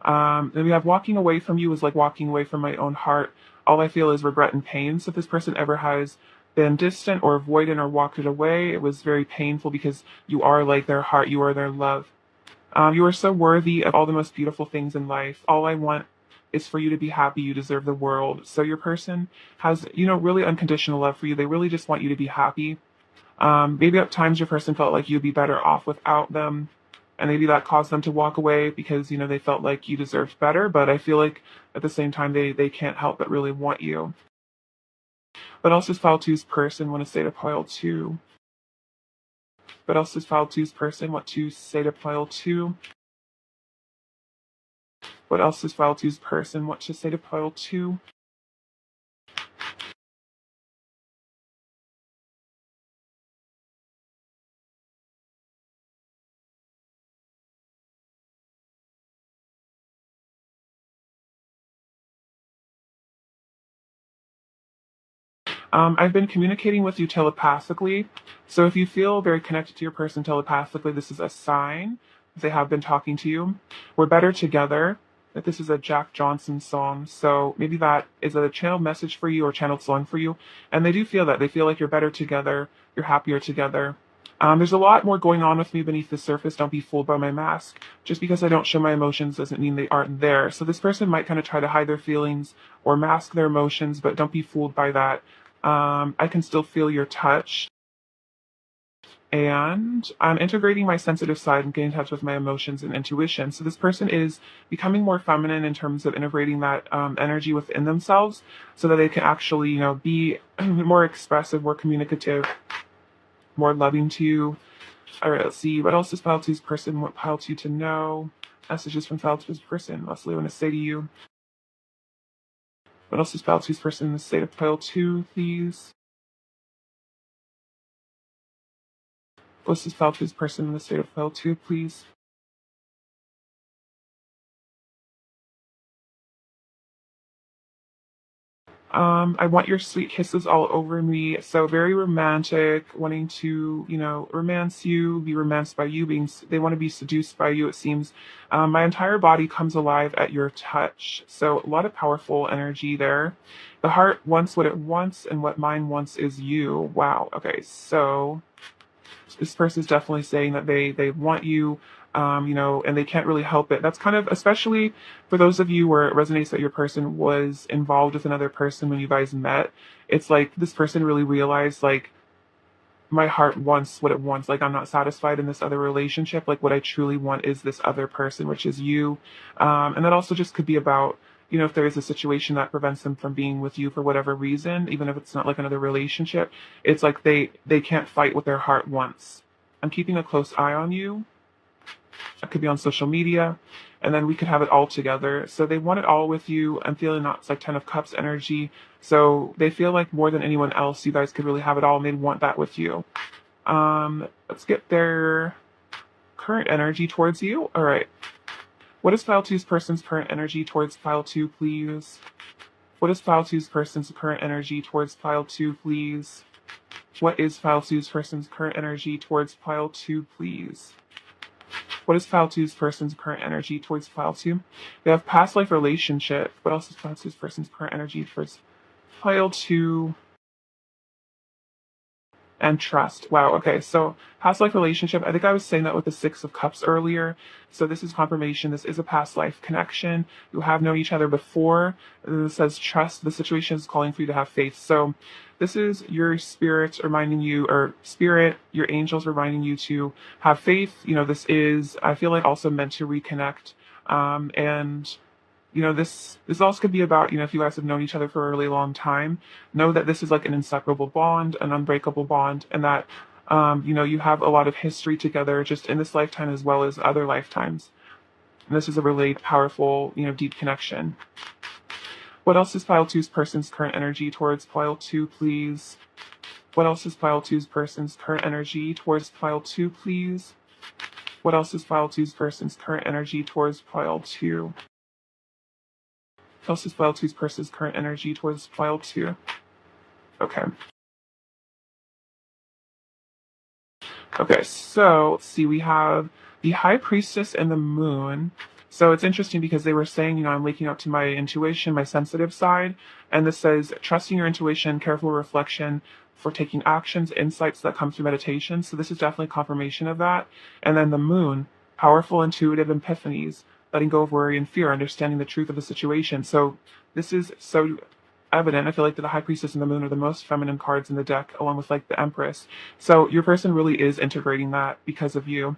Then we have walking away from you is like walking away from my own heart. All I feel is regret and pain. So if this person ever has been distant or avoidant or walked it away, it was very painful because you are like their heart. You are their love. You are so worthy of all the most beautiful things in life. All I want is for you to be happy. You deserve the world. So your person has, really unconditional love for you. They really just want you to be happy. Maybe at times your person felt like you'd be better off without them, and maybe that caused them to walk away because they felt like you deserved better. But I feel like at the same time they can't help but really want you. But else is file two's person want to say to pile two? But else is file two's person want to say to pile two? What else does file two's person want to say to pile two? I've been communicating with you telepathically. So if you feel very connected to your person telepathically, this is a sign that they have been talking to you. We're better together. That this is a Jack Johnson song. So maybe that is a channeled message for you or channeled song for you. And they do feel that. They feel like you're better together. You're happier together. There's a lot more going on with me beneath the surface. Don't be fooled by my mask. Just because I don't show my emotions doesn't mean they aren't there. So this person might kind of try to hide their feelings or mask their emotions, but don't be fooled by that. I can still feel your touch. And I'm integrating my sensitive side and getting in touch with my emotions and intuition. So this person is becoming more feminine in terms of integrating that energy within themselves so that they can actually, be more expressive, more communicative, more loving to you. All right, let's see. What else does Pile 2's person want Pile 2 to know? Messages from Pile 2's person. Leslie, I want to say to you. What else does Pile 2's person in the state of Pile 2, please? What's this Pile 2's person in the state of Pile 2, please? I want your sweet kisses all over me. So very romantic, wanting to, romance you, be romanced by you, they want to be seduced by you, it seems. My entire body comes alive at your touch. So a lot of powerful energy there. The heart wants what it wants, and what mine wants is you. Wow. Okay. So this person is definitely saying that they want you, and they can't really help it. That's kind of, especially for those of you where it resonates that your person was involved with another person when you guys met. It's like this person really realized, like, my heart wants what it wants. Like, I'm not satisfied in this other relationship. Like, what I truly want is this other person, which is you. And that also just could be about, if there is a situation that prevents them from being with you for whatever reason, even if it's not like another relationship, it's like they can't fight what their heart wants. I'm keeping a close eye on you. It could be on social media, and then we could have it all together. So they want it all with you. I'm feeling that it's like 10 of Cups energy. So they feel like more than anyone else, you guys could really have it all, and they want that with you. Let's get their current energy towards you. All right. What is File 2's person's current energy towards File 2, please? What is File 2's person's current energy towards File 2, please? What is File 2's person's current energy towards File 2, please? What is File 2's person's current energy towards File 2? They have past life relationship. What else is File 2's person's current energy towards File 2? And trust. Wow. Okay. So past life relationship. I think I was saying that with the Six of Cups earlier. So this is confirmation. This is a past life connection. You have known each other before. It says trust. The situation is calling for you to have faith. So this is your spirit reminding you, or spirit, your angels reminding you to have faith. This is, I feel like, also meant to reconnect. And this also could be about, if you guys have known each other for a really long time, know that this is like an inseparable bond, an unbreakable bond, and that, you have a lot of history together just in this lifetime as well as other lifetimes. And this is a really powerful, deep connection. What else is File 2's person's current energy towards File 2, please? What else is File 2's person's current energy towards File 2, please? What else is File 2's person's current energy towards File 2? What else is File 2's person's current energy towards File 2? Okay. Okay, so let's see, we have the High Priestess and the Moon. So it's interesting because they were saying, I'm waking up to my intuition, my sensitive side. And this says, trusting your intuition, careful reflection for taking actions, insights that come through meditation. So this is definitely confirmation of that. And then the Moon, powerful intuitive epiphanies, letting go of worry and fear, understanding the truth of the situation. So this is so evident. I feel like the High Priestess and the Moon are the most feminine cards in the deck, along with like the Empress. So your person really is integrating that because of you.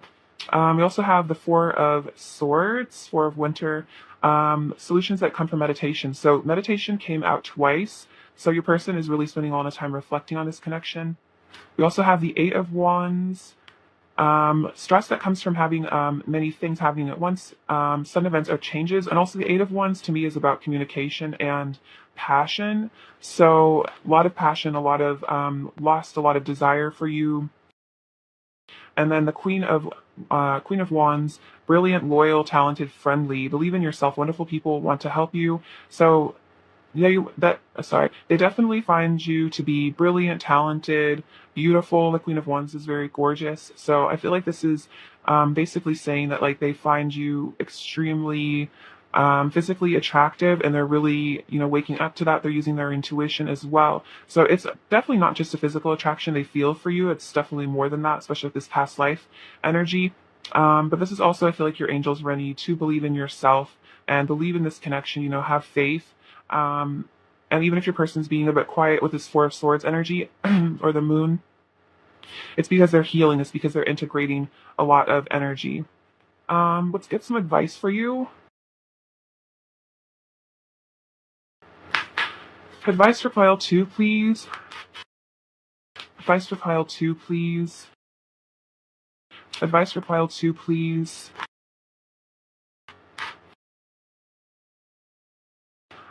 We also have the Four of Swords, Four of Winter, solutions that come from meditation. So meditation came out twice. So your person is really spending a lot of time reflecting on this connection. We also have the Eight of Wands, stress that comes from having many things happening at once, sudden events or changes. And also the Eight of Wands to me is about communication and passion. So a lot of passion, a lot of lost, a lot of desire for you. And then the Queen of Wands, brilliant, loyal, talented, friendly, believe in yourself, wonderful people want to help you. So they definitely find you to be brilliant, talented, beautiful. The Queen of Wands is very gorgeous. So I feel like this is basically saying that like they find you extremely physically attractive, and they're really, waking up to that. They're using their intuition as well. So it's definitely not just a physical attraction they feel for you. It's definitely more than that, especially with this past life energy. But this is also, I feel like your angels running you to believe in yourself and believe in this connection, have faith. And even if your person's being a bit quiet with this Four of Swords energy or the Moon, it's because they're healing. It's because they're integrating a lot of energy. Let's get some advice for you. Advice for pile 2, please. Advice for pile 2, please. Advice for pile 2, please.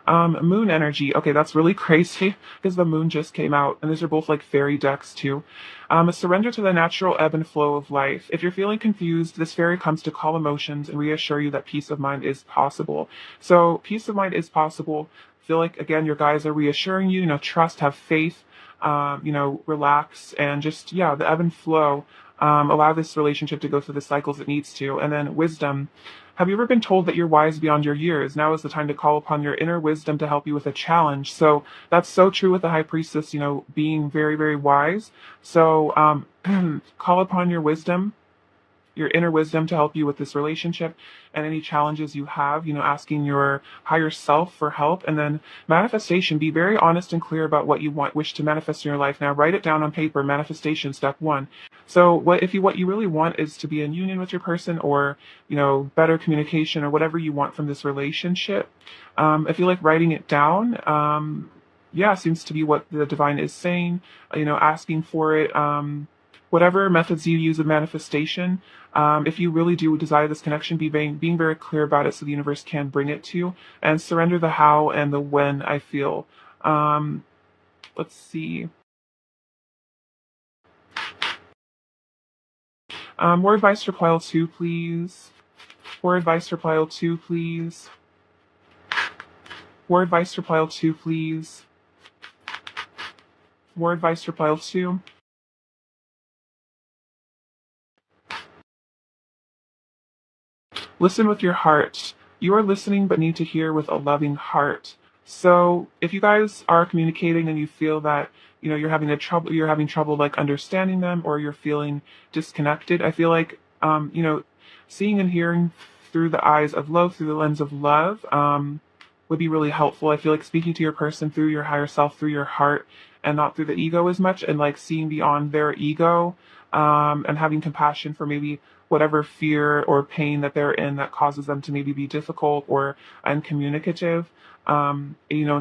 Moon energy. Okay, that's really crazy because the moon just came out, and these are both like fairy decks too. A surrender to the natural ebb and flow of life. If you're feeling confused, this fairy comes to calm emotions and reassure you that peace of mind is possible. So peace of mind is possible. I feel like again, your guides are reassuring you. Trust, have faith. Relax, and just the ebb and flow. Allow this relationship to go through the cycles it needs to. And then wisdom. Have you ever been told that you're wise beyond your years? Now is the time to call upon your inner wisdom to help you with a challenge. So that's so true with the High Priestess, being very, very wise. So call upon your wisdom, your inner wisdom to help you with this relationship and any challenges you have, asking your higher self for help. And then manifestation, be very honest and clear about what you wish to manifest in your life. Now write it down on paper. Manifestation, step 1. So what you really want is to be in union with your person, or, better communication, or whatever you want from this relationship. I feel like writing it down, seems to be what the divine is saying, asking for it, whatever methods you use of manifestation. If you really do desire this connection, being very clear about it so the universe can bring it to you, and surrender the how and the when, I feel. Let's see. More advice for pile 2, please. More advice for pile 2, please. More advice for pile 2, please. More advice for pile 2. Listen with your heart. You are listening but need to hear with a loving heart. So if you guys are communicating and you feel that, you're having trouble like understanding them, or you're feeling disconnected, I feel like, seeing and hearing through the eyes of love, through the lens of love, would be really helpful. I feel like speaking to your person through your higher self, through your heart, and not through the ego as much, and like seeing beyond their ego, and having compassion for maybe whatever fear or pain that they're in that causes them to maybe be difficult or uncommunicative, and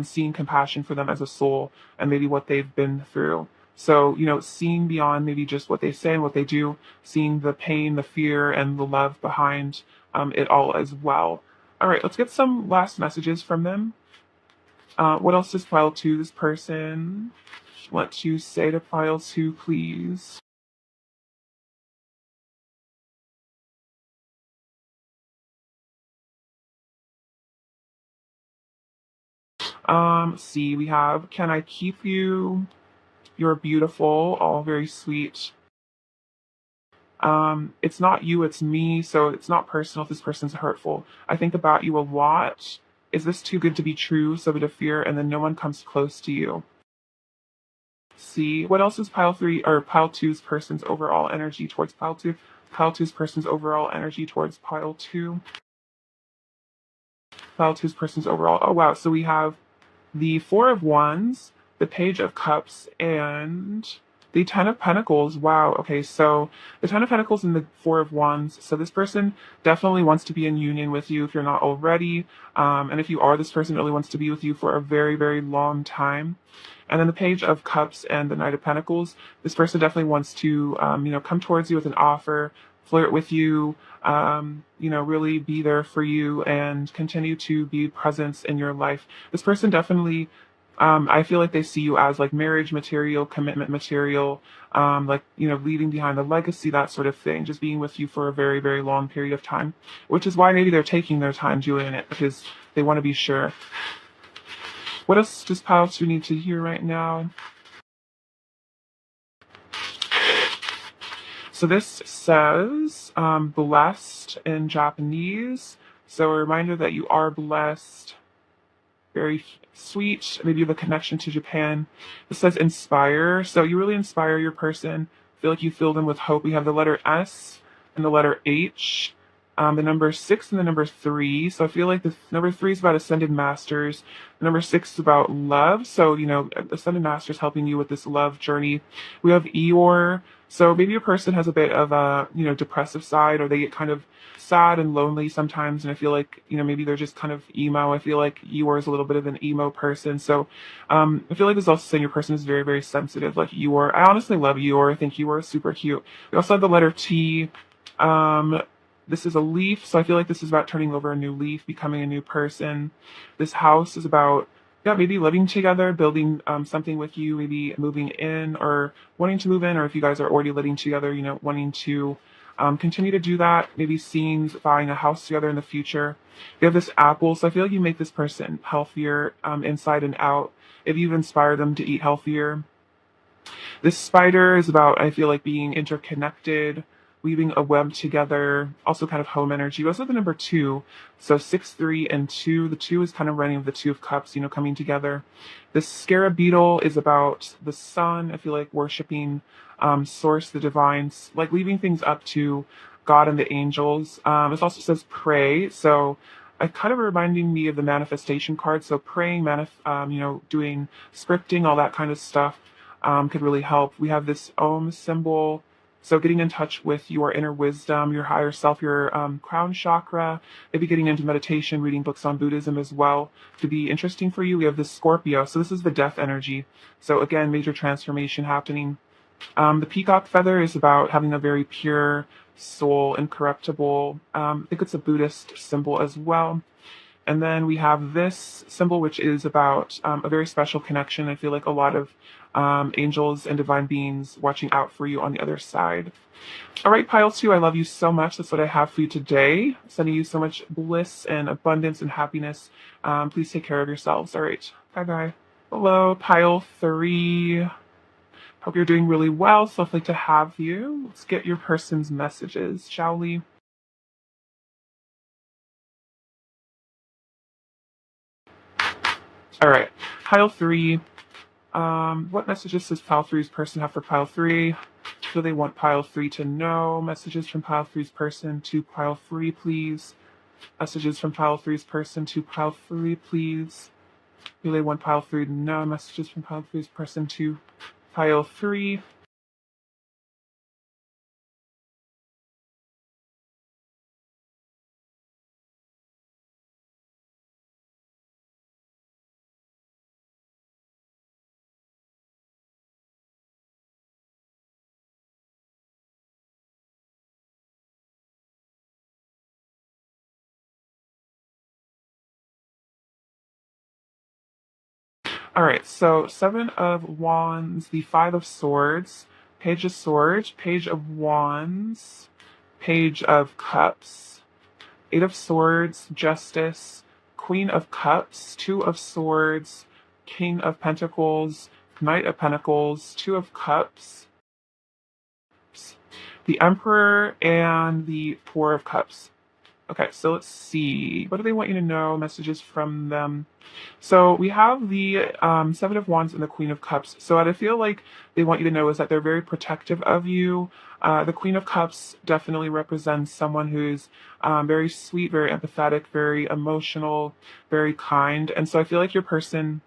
seeing compassion for them as a soul and maybe what they've been through. So, seeing beyond maybe just what they say and what they do, seeing the pain, the fear, and the love behind it all as well. All right, let's get some last messages from them. What else does pile 2, this person want you say to pile 2, please? See, we have, can I keep you? You're beautiful, all very sweet. It's not you, it's me, so it's not personal if this person's hurtful. I think about you a lot. Is this too good to be true? So bit of fear, and then no one comes close to you. See, what else is pile 3 or pile 2's person's overall energy towards pile 2? Pile 2's person's overall energy towards pile 2. Pile 2's person's overall. Oh wow, so we have the Four of Wands, the Page of Cups, and the Ten of Pentacles. Wow. Okay, so the Ten of Pentacles and the Four of Wands. So this person definitely wants to be in union with you if you're not already. And if you are, this person really wants to be with you for a very, very long time. And then the Page of Cups and the Knight of Pentacles. This person definitely wants to, come towards you with an offer, flirt with you, really be there for you and continue to be presence in your life. This person definitely, I feel like they see you as like marriage material, commitment material, leaving behind a legacy, that sort of thing, just being with you for a very, very long period of time, which is why maybe they're taking their time doing it because they want to be sure. What else does Pile 2 need to hear right now? So this says blessed in Japanese. So a reminder that you are blessed. Very sweet. Maybe you have a connection to Japan. It says inspire. So you really inspire your person. Feel like you fill them with hope. We have the letter S and the letter H. The number 6 and the number 3. So I feel like the number 3 is about ascended masters. The number 6 is about love. So, ascended masters helping you with this love journey. We have Eeyore. So maybe a person has a bit of a, depressive side, or they get kind of sad and lonely sometimes. And I feel like, maybe they're just kind of emo. I feel like Eeyore is a little bit of an emo person. So I feel like this is also saying your person is very, very sensitive, like Eeyore. I honestly love Eeyore. I think Eeyore is super cute. We also have the letter T. This is a leaf, so I feel like this is about turning over a new leaf, becoming a new person. This house is about, maybe living together, building something with you, maybe moving in or wanting to move in, or if you guys are already living together, wanting to continue to do that, maybe seeing buying a house together in the future. You have this apple, so I feel like you make this person healthier inside and out if you've inspired them to eat healthier. This spider is about, I feel like, being interconnected, weaving a web together, also kind of home energy. We also have the number 2. So 6, 3, and 2. The 2 is kind of running with the Two of Cups, coming together. This scarab beetle is about the sun. I feel like worshiping source, the divines, like leaving things up to God and the angels. It also says pray. So it kind of reminding me of the manifestation card. So praying, doing scripting, all that kind of stuff could really help. We have this Om symbol. So getting in touch with your inner wisdom, your higher self, your crown chakra, maybe getting into meditation, reading books on Buddhism as well could be interesting for you. We have this Scorpio. So this is the death energy. So again, major transformation happening. The peacock feather is about having a very pure soul, incorruptible. I think it's a Buddhist symbol as well. And then we have this symbol, which is about a very special connection. I feel like a lot of angels and divine beings watching out for you on the other side. All right, Pile 2, I love you so much. That's what I have for you today. Sending you so much bliss and abundance and happiness. Please take care of yourselves. All right, bye-bye. Hello, Pile 3. Hope you're doing really well. So lovely to have you. Let's get your person's messages, shall we? All right, Pile 3. What messages does Pile 3's person have for Pile 3? What do they want Pile 3 to know? Messages from Pile 3's person to Pile 3, please. Messages from Pile 3's person to Pile 3, please. Do they want Pile 3 to know? Messages from Pile 3's person to Pile 3. All right, so 7 of Wands, the 5 of Swords, Page of Swords, Page of Wands, Page of Cups, 8 of Swords, Justice, Queen of Cups, 2 of Swords, King of Pentacles, Knight of Pentacles, 2 of Cups, the Emperor, and the 4 of Cups. Okay, so let's see. What do they want you to know? Messages from them. So we have the 7 of Wands and the Queen of Cups. So what I feel like they want you to know is that they're very protective of you. The Queen of Cups definitely represents someone who's very sweet, very empathetic, very emotional, very kind. And so I feel like your person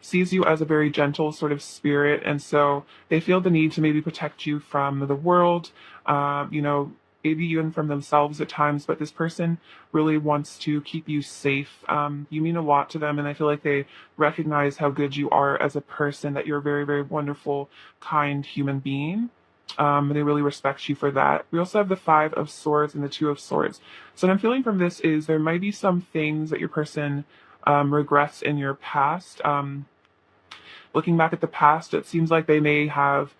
sees you as a very gentle sort of spirit, and so they feel the need to maybe protect you from the world, you know, maybe even from themselves at times. But this person really wants to keep you safe. You mean a lot to them, and I feel like they recognize how good you are as a person, that you're a very, very wonderful, kind human being. They really respect you for that. We also have the Five of Swords and the Two of Swords. So what I'm feeling from this is there might be some things that your person regrets in your past. Looking back at the past, it seems like they may have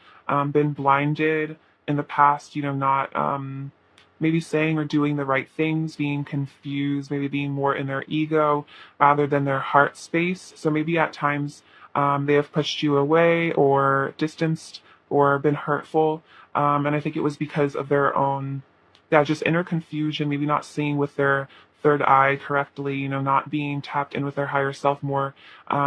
been blinded in the past, you know, not maybe saying or doing the right things, being confused, maybe being more in their ego rather than their heart space. So maybe at times they have pushed you away or distanced or been hurtful. And I think it was because of their own, yeah, just inner confusion, maybe not seeing with their third eye correctly, you know, not being tapped in with their higher self more,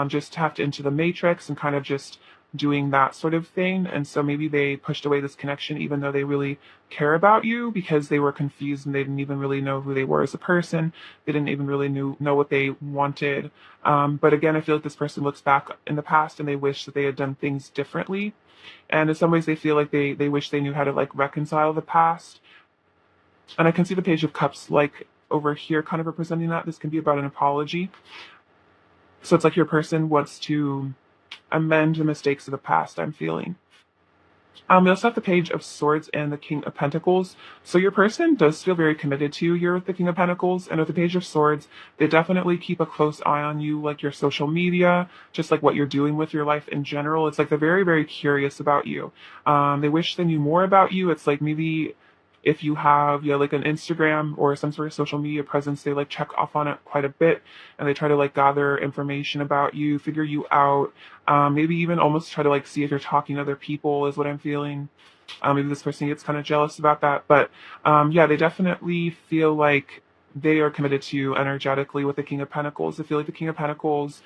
just tapped into the matrix and kind of just doing that sort of thing. And so maybe they pushed away this connection, even though they really care about you, because they were confused and they didn't even really know who they were as a person. They didn't even really know what they wanted. But again, I feel like this person looks back in the past and they wish that they had done things differently. And in some ways, they feel like they wish they knew how to like reconcile the past. And I can see the Page of Cups like over here kind of representing that. This can be about an apology. So it's like your person wants to amend the mistakes of the past, I'm feeling. We also have the Page of Swords and the King of Pentacles. So your person does feel very committed to you here with the King of Pentacles. And with the Page of Swords, they definitely keep a close eye on you, like your social media, just like what you're doing with your life in general. It's like they're very, very curious about you. They wish they knew more about you. It's like maybe if you have, yeah, like an Instagram or some sort of social media presence, they like check off on it quite a bit, and they try to like gather information about you, figure you out, maybe even almost try to like see if you're talking to other people is what I'm feeling. Maybe this person gets kind of jealous about that, but yeah, they definitely feel like they are committed to you energetically with the King of Pentacles. I feel like the King of Pentacles,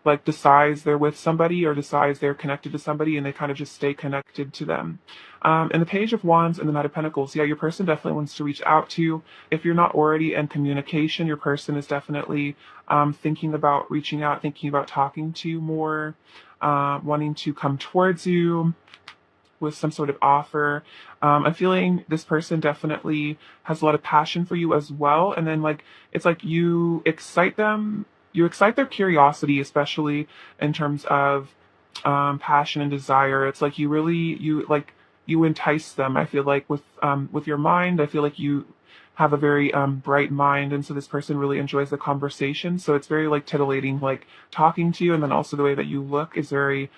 like decides they're with somebody or decides they're connected to somebody, and they kind of just stay connected to them. And the Page of Wands and the Knight of Pentacles, yeah, your person definitely wants to reach out to you. If you're not already in communication, your person is definitely thinking about reaching out, thinking about talking to you more, wanting to come towards you with some sort of offer. I'm feeling this person definitely has a lot of passion for you as well. And then like, it's like you excite them, you excite their curiosity, especially in terms of passion and desire. It's like you really, you entice them. I feel like with your mind, I feel like you have a very bright mind, and so this person really enjoys the conversation. So it's very like titillating, like talking to you, and then also the way that you look is very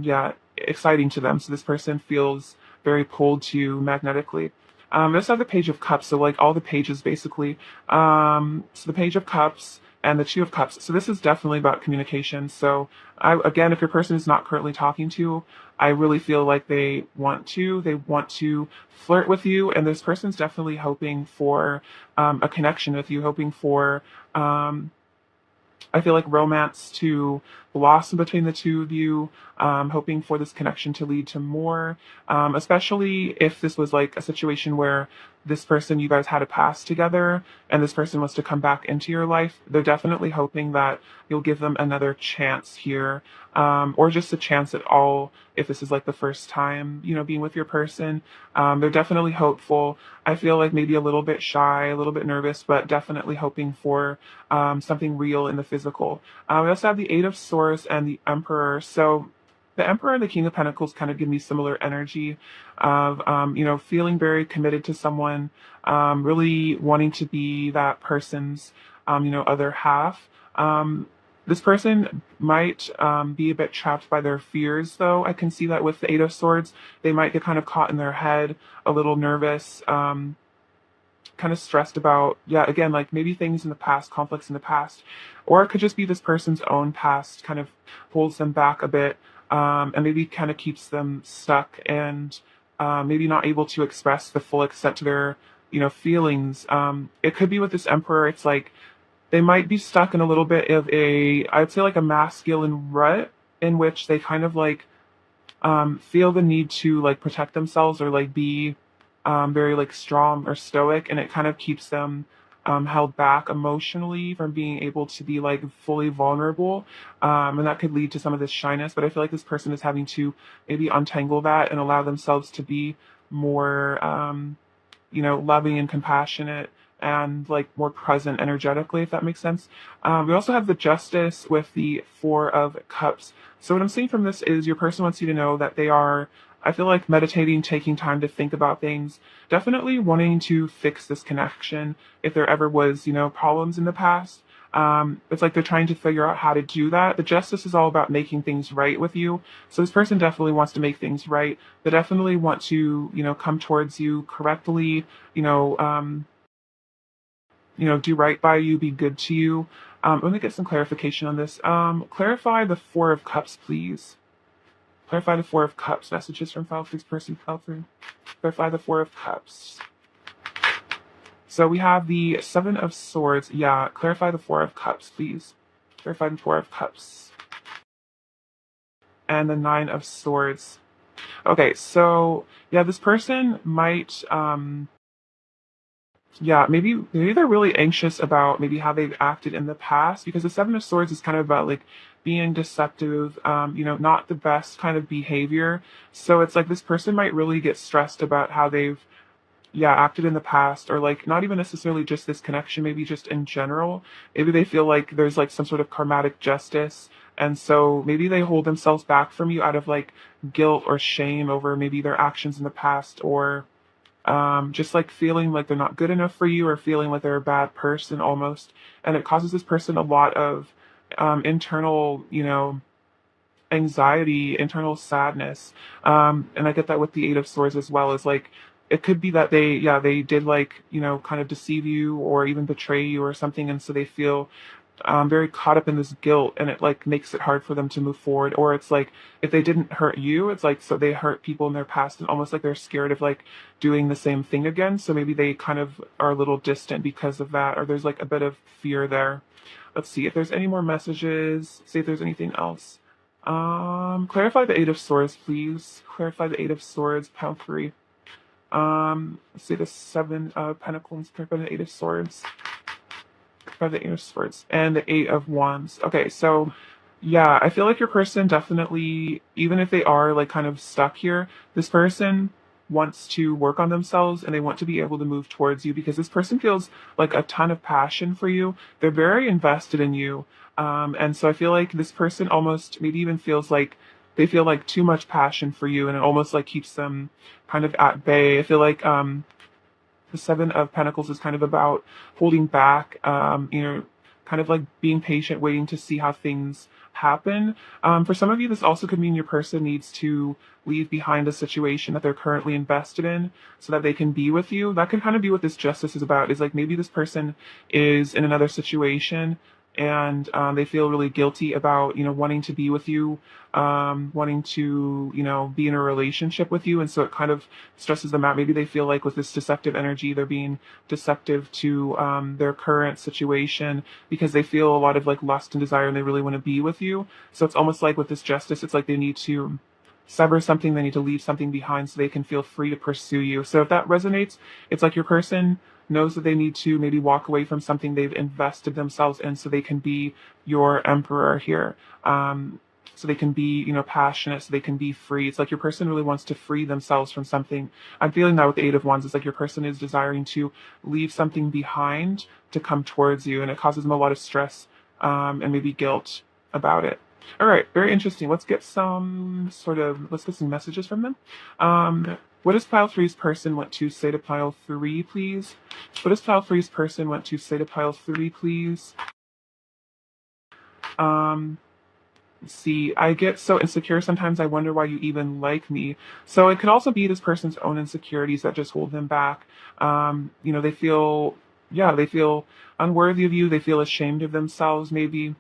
yeah, exciting to them. So this person feels very pulled to you magnetically. Let's have the Page of Cups. So like all the pages basically. So the Page of Cups and the Two of Cups. So this is definitely about communication. So again, if your person is not currently talking to you, I really feel like they want to flirt with you. And this person's definitely hoping for a connection with you, hoping for, I feel like romance to blossom between the two of you, hoping for this connection to lead to more, especially if this was like a situation where this person, you guys had a past together and this person wants to come back into your life. They're definitely hoping that you'll give them another chance here, or just a chance at all if this is like the first time, you know, being with your person. They're definitely hopeful. I feel like maybe a little bit shy, a little bit nervous, but definitely hoping for something real in the physical. We also have the Eight of Swords and the Emperor. So the Emperor and the King of Pentacles kind of give me similar energy of, you know, feeling very committed to someone, really wanting to be that person's, you know, other half. This person might be a bit trapped by their fears, though. I can see that with the Eight of Swords. They might get kind of caught in their head, a little nervous, kind of stressed about, yeah, again, like maybe things in the past, conflicts in the past, or it could just be this person's own past kind of holds them back a bit, and maybe kind of keeps them stuck and maybe not able to express the full extent to their, you know, feelings. It could be with this Emperor, it's like they might be stuck in a little bit of a, I'd say like a masculine rut in which they kind of like feel the need to like protect themselves or like be very like strong or stoic, and it kind of keeps them held back emotionally from being able to be like fully vulnerable. And that could lead to some of this shyness. But I feel like this person is having to maybe untangle that and allow themselves to be more, loving and compassionate and like more present energetically, if that makes sense. We also have the Justice with the Four of Cups. So what I'm seeing from this is your person wants you to know that they are, I feel like, meditating, taking time to think about things, definitely wanting to fix this connection if there ever was, problems in the past. It's like they're trying to figure out how to do that. The Justice is all about making things right with you. So this person definitely wants to make things right. They definitely want to, come towards you correctly, you know, um, do right by you, be good to you. Let me get some clarification on this. Clarify the Four of Cups, please. Clarify the Four of Cups. Messages from file three's person, file three. Clarify the Four of Cups. So we have the Seven of Swords. Yeah, clarify the Four of Cups, please. Clarify the Four of Cups. And the Nine of Swords. Okay, so yeah, this person might maybe they're really anxious about maybe how they've acted in the past, because the Seven of Swords is kind of about like being deceptive, not the best kind of behavior. So it's like this person might really get stressed about how they've acted in the past, or like not even necessarily just this connection, maybe just in general. Maybe they feel like there's like some sort of karmatic justice. And so maybe they hold themselves back from you out of like guilt or shame over maybe their actions in the past, or just like feeling like they're not good enough for you, or feeling like they're a bad person almost. And it causes this person a lot of internal, anxiety, internal sadness. And I get that with the Eight of Swords as well. Is like it could be that they did like kind of deceive you or even betray you or something, and so they feel very caught up in this guilt, and it like makes it hard for them to move forward. Or it's like if they didn't hurt you, it's like so they hurt people in their past, and almost like they're scared of like doing the same thing again. So maybe they kind of are a little distant because of that, or there's like a bit of fear there. Let's see if there's any more messages. See if there's anything else. Clarify the Eight of Swords, please. Clarify the Eight of Swords, pound three. Let's see the Seven of Pentacles. Clarify the Eight of Swords. Clarify the Eight of Swords and the Eight of Wands. Okay, so yeah, I feel like your person definitely, even if they are like kind of stuck here, this person wants to work on themselves and they want to be able to move towards you, because this person feels like a ton of passion for you. They're very invested in you. And so I feel like this person almost maybe even feels like they feel like too much passion for you, and it almost like keeps them kind of at bay. I feel like the Seven of Pentacles is kind of about holding back, kind of like being patient, waiting to see how things happen. For some of you, this also could mean your person needs to leave behind a situation that they're currently invested in so that they can be with you. That can kind of be what this Justice is about, is like maybe this person is in another situation, and they feel really guilty about wanting to be with you, wanting to be in a relationship with you, and so it kind of stresses them out. Maybe they feel like with this deceptive energy they're being deceptive to their current situation, because they feel a lot of like lust and desire and they really want to be with you. So it's almost like with this Justice, it's like they need to sever something, they need to leave something behind so they can feel free to pursue you. So if that resonates, it's like your person knows that they need to maybe walk away from something they've invested themselves in so they can be your emperor here. So they can be, passionate, so they can be free. It's like your person really wants to free themselves from something. I'm feeling that with the Eight of Wands. It's like your person is desiring to leave something behind to come towards you, and it causes them a lot of stress and maybe guilt about it. All right, very interesting. Let's get some messages from them. What does pile three's person want to say to pile three, please? What does pile three's person want to say to pile three, please? See, I get so insecure sometimes I wonder why you even like me. So it could also be this person's own insecurities that just hold them back. They feel, they feel unworthy of you. They feel ashamed of themselves, maybe.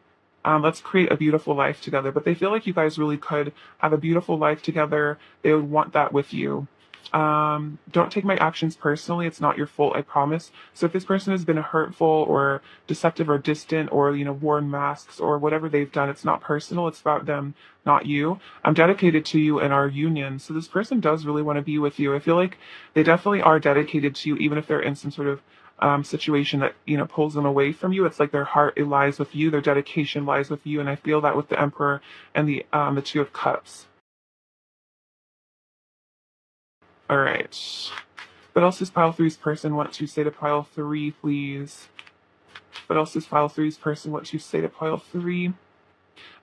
Let's create a beautiful life together. But they feel like you guys really could have a beautiful life together. They would want that with you. Don't take my actions personally. It's not your fault, I promise. So if this person has been hurtful or deceptive or distant or, worn masks or whatever they've done, it's not personal. It's about them, not you. I'm dedicated to you and our union. So this person does really want to be with you. I feel like they definitely are dedicated to you, even if they're in some sort of situation that pulls them away from you. It's like their heart, it lies with you, their dedication lies with you, and I feel that with the Emperor and the Two of Cups. All right. What else does pile three's person want to say to pile three, please? What else does pile three's person want to say to pile three?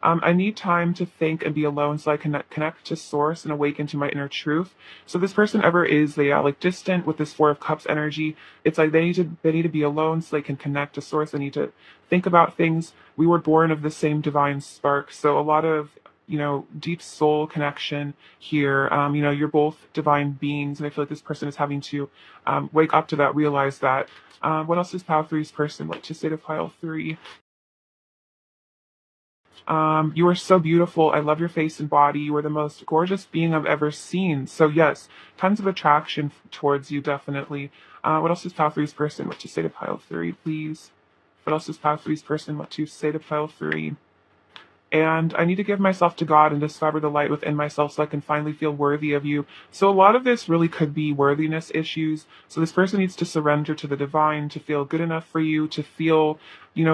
I need time to think and be alone so I can connect to source and awaken to my inner truth. So this person ever is, they are like distant with this Four of Cups energy. It's like they need to be alone so they can connect to source. They need to think about things. We were born of the same divine spark. So a lot of deep soul connection here. You're both divine beings, and I feel like this person is having to wake up to that, realize that. What else does pile three's person like to say to pile three? You are so beautiful. I love your face and body. You are the most gorgeous being I've ever seen. So yes, tons of attraction towards you, definitely. What else does pile three's person want to say to pile three, please? What else does pile three's person want to say to pile three? And I need to give myself to God and discover the light within myself so I can finally feel worthy of you. So a lot of this really could be worthiness issues. So this person needs to surrender to the divine to feel good enough for you, to feel,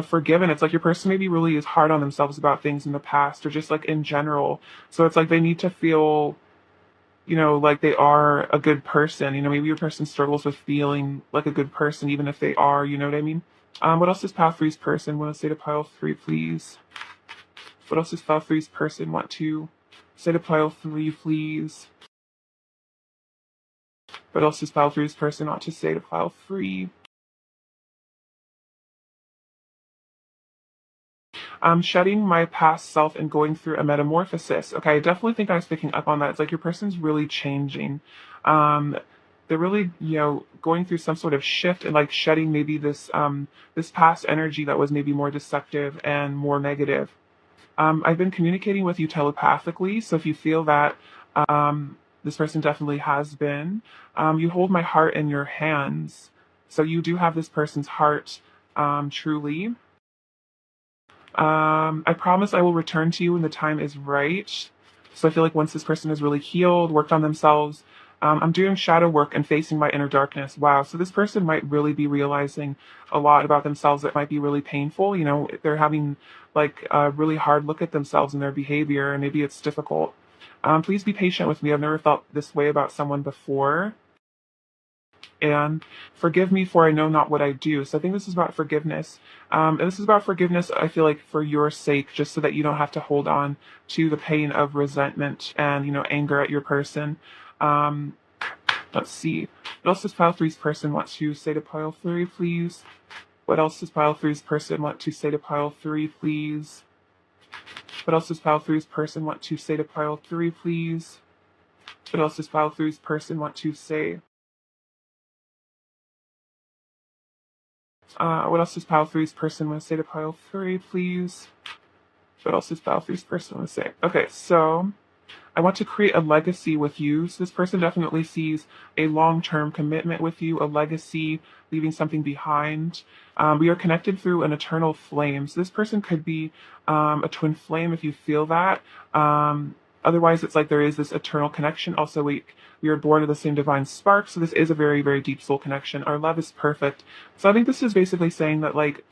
forgiven. It's like your person maybe really is hard on themselves about things in the past or just like in general. So it's like they need to feel, like they are a good person. Maybe your person struggles with feeling like a good person, even if they are, you know what I mean? What else does pile three's person want to say to pile three, please? What else does pile three's person want to say to pile three, please? What else does pile three's person want to say to pile three? I'm shedding my past self and going through a metamorphosis. Okay, I definitely think I was picking up on that. It's like your person's really changing. Um, they're really, going through some sort of shift and like shedding maybe this past energy that was maybe more deceptive and more negative. I've been communicating with you telepathically, so if you feel that this person definitely has been, you hold my heart in your hands. So you do have this person's heart, truly. I promise I will return to you when the time is right. So I feel like once this person is really healed, worked on themselves, I'm doing shadow work and facing my inner darkness. Wow. So this person might really be realizing a lot about themselves that might be really painful. They're having like a really hard look at themselves and their behavior, and maybe it's difficult. Please be patient with me. I've never felt this way about someone before. And forgive me for I know not what I do. So I think this is about forgiveness. And this is about forgiveness, I feel like, for your sake, just so that you don't have to hold on to the pain of resentment and, anger at your person. Um, let's see. What else does pile three's person want to say to pile three, please? What else does pile three's person want to say to pile three, please? What else does pile three's person want to say to pile three, please? What else does pile three's person want to say? What else does pile three's person want to say to pile three, please? What else does pile three's person want to say? Okay, so I want to create a legacy with you. So this person definitely sees a long-term commitment with you, a legacy, leaving something behind. We are connected through an eternal flame. So this person could be a twin flame if you feel that. Otherwise, it's like there is this eternal connection. Also, we are born of the same divine spark. So this is a very, very deep soul connection. Our love is perfect. So I think this is basically saying that like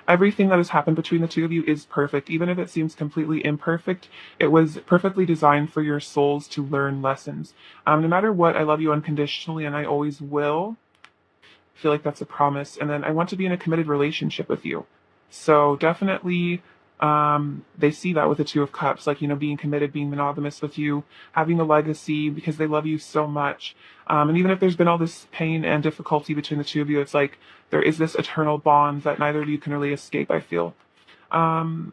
everything that has happened between the two of you is perfect. Even if it seems completely imperfect, it was perfectly designed for your souls to learn lessons. No matter what, I love you unconditionally and I always will. I feel like that's a promise. And then I want to be in a committed relationship with you. So definitely, they see that with the Two of Cups, like, being committed, being monogamous with you, having a legacy because they love you so much. And even if there's been all this pain and difficulty between the two of you, it's like there is this eternal bond that neither of you can really escape, I feel. Um,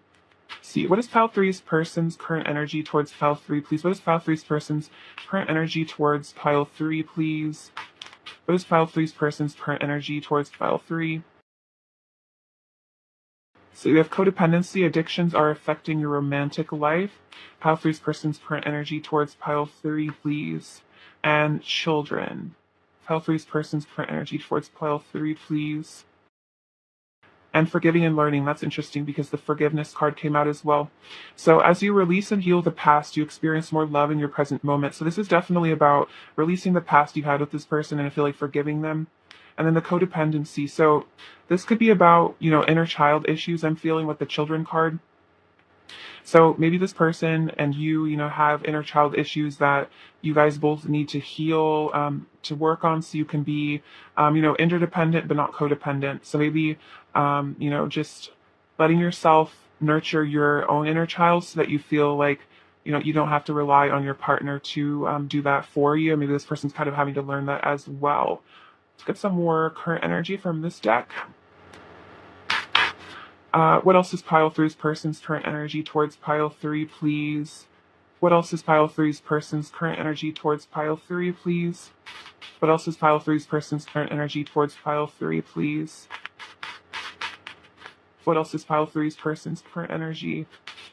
see, what is pile three's person's current energy towards pile three, please? What is pile three's person's current energy towards pile three, please? What is pile three's person's current energy towards pile three? So you have codependency, addictions are affecting your romantic life. Pile three's person's current energy towards pile three, please. and children. Pile three's person's current energy towards pile three, please. And forgiving and learning. That's interesting because the forgiveness card came out as well. So as you release and heal the past, you experience more love in your present moment. So this is definitely about releasing the past you had with this person and I feel like forgiving them. And then the codependency. So this could be about, inner child issues I'm feeling with the children card. So maybe this person and you have inner child issues that you guys both need to heal, to work on so you can be, interdependent but not codependent. So maybe, just letting yourself nurture your own inner child so that you feel like, you don't have to rely on your partner to do that for you. Maybe this person's kind of having to learn that as well. Let's get some more current energy from this deck. What else is pile three's person's current energy towards pile three, please? What else is pile three's person's current energy towards pile three, please? What else is pile three's person's current energy towards pile three, please? What else is pile three's person's current energy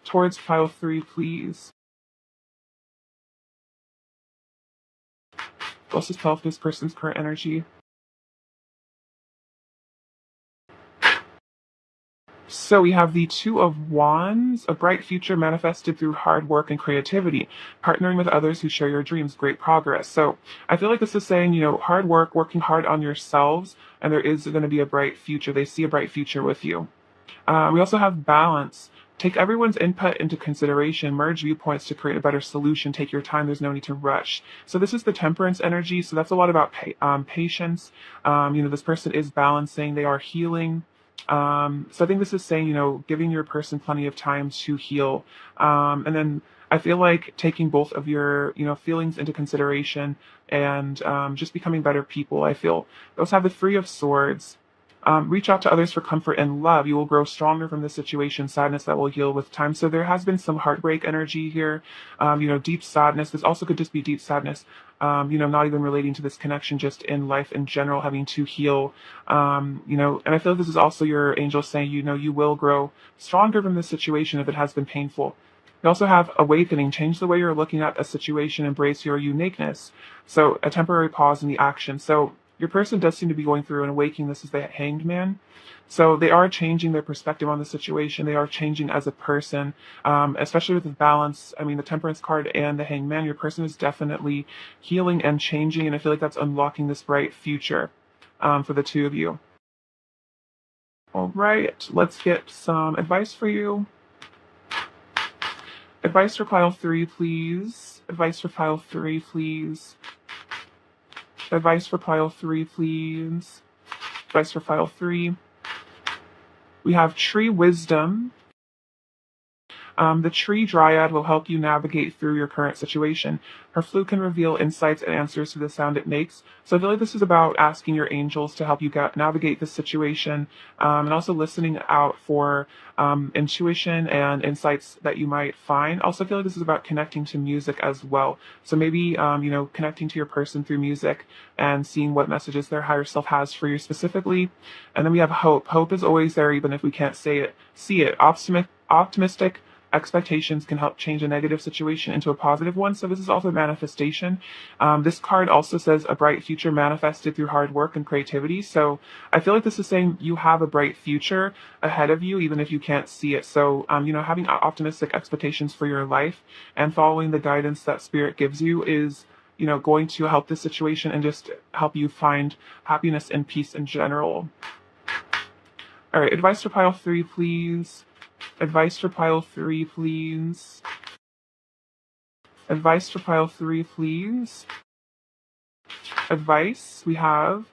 towards pile three, please? What else is pile three's person's current energy? So we have the Two of Wands, a bright future manifested through hard work and creativity, partnering with others who share your dreams, great progress. So I feel like this is saying, hard work, working hard on yourselves, and there is going to be a bright future. They see a bright future with you. We also have balance. Take everyone's input into consideration, merge viewpoints to create a better solution. Take your time. There's no need to rush. So this is the temperance energy. So that's a lot about patience. This person is balancing. They are healing. So I think this is saying, giving your person plenty of time to heal. And then I feel like taking both of your, feelings into consideration and just becoming better people, I feel. We also have the Three of Swords. Reach out to others for comfort and love. You will grow stronger from this situation, sadness that will heal with time. So there has been some heartbreak energy here, deep sadness. This also could just be deep sadness, not even relating to this connection, just in life in general, having to heal, and I feel like this is also your angel saying, you will grow stronger from this situation if it has been painful. You also have awakening, change the way you're looking at a situation, embrace your uniqueness. So a temporary pause in the action. So your person does seem to be going through an awakening. This is the Hanged Man. So they are changing their perspective on the situation. They are changing as a person, especially with the balance. I mean, the Temperance card and the Hanged Man, your person is definitely healing and changing. And I feel like that's unlocking this bright future for the two of you. All right, let's get some advice for you. Advice for pile three, please. Advice for pile three, please. Advice for pile three, please. Advice for pile three. We have Tree Wisdom. The Tree Dryad will help you navigate through your current situation. Her flute can reveal insights and answers to the sound it makes. So I feel like this is about asking your angels to help you navigate this situation, and also listening out for intuition and insights that you might find. Also, I feel like this is about connecting to music as well. So maybe, connecting to your person through music and seeing what messages their higher self has for you specifically. And then we have hope. Hope is always there, even if we can't see it. Optimistic expectations can help change a negative situation into a positive one. So this is also manifestation. This card also says a bright future manifested through hard work and creativity. So I feel like this is saying you have a bright future ahead of you, even if you can't see it. So, having optimistic expectations for your life and following the guidance that spirit gives you is, going to help this situation and just help you find happiness and peace in general. All right, advice for pile three, please. Advice for pile three, please. Advice for pile three, please. Advice we have,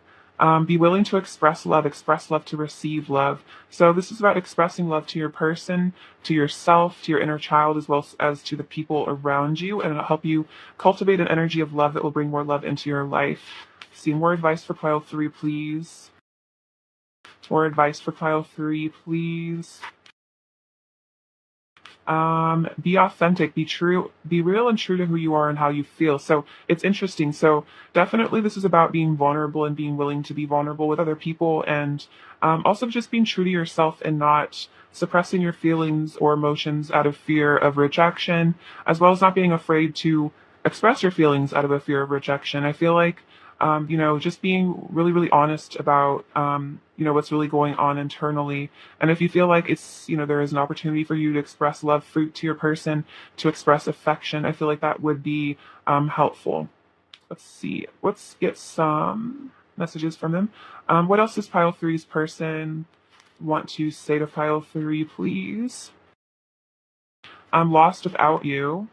be willing to express love to receive love. So this is about expressing love to your person, to yourself, to your inner child, as well as to the people around you, and it'll help you cultivate an energy of love that will bring more love into your life. See more advice for pile three, please. More advice for pile three, please. Be authentic, be true, be real and true to who you are and how you feel. So it's interesting. So definitely this is about being vulnerable and being willing to be vulnerable with other people, and also just being true to yourself and not suppressing your feelings or emotions out of fear of rejection, as well as not being afraid to express your feelings out of a fear of rejection. I feel like, just being really, really honest about, what's really going on internally. And if you feel like there is an opportunity for you to express love fruit to your person, to express affection, I feel like that would be helpful. Let's see. Let's get some messages from them. What else does pile three's person want to say to pile three, please? I'm lost without you.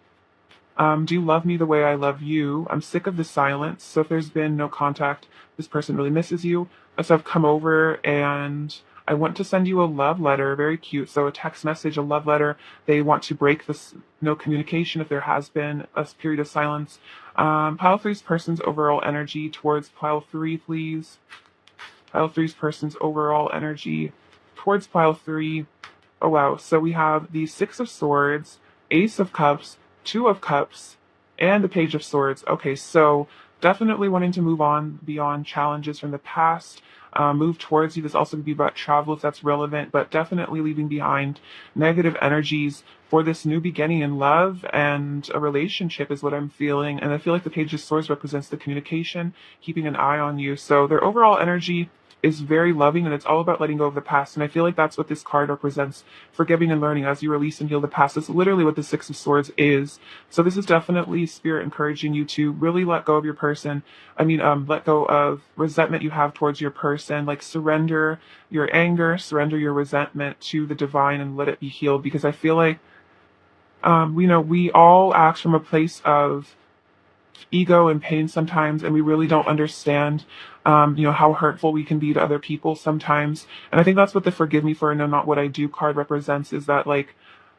Do you love me the way I love you? I'm sick of the silence. So if there's been no contact, this person really misses you. So I've come over and I want to send you a love letter. Very cute. So a text message, a love letter. They want to break this no communication if there has been a period of silence. Pile three's person's overall energy towards pile three, please. Pile three's person's overall energy towards pile three. Oh wow. So we have the Six of Swords, Ace of Cups, Two of Cups, and the Page of Swords. Okay, so definitely wanting to move on beyond challenges from the past, move towards you. This also could be about travel if that's relevant, but definitely leaving behind negative energies for this new beginning in love and a relationship is what I'm feeling. And I feel like the Page of Swords represents the communication, keeping an eye on you. So their overall energy is very loving, and it's all about letting go of the past. And I feel like that's what this card represents: forgiving and learning as you release and heal the past. That's literally what the Six of Swords is. So this is definitely spirit encouraging you to really let go of your person. Let go of resentment you have towards your person. Like, surrender your anger, surrender your resentment to the divine and let it be healed. Because I feel like, we all act from a place of ego and pain sometimes, and we really don't understand how hurtful we can be to other people sometimes. And I think that's what the forgive me for no not what I do card represents, is that, like,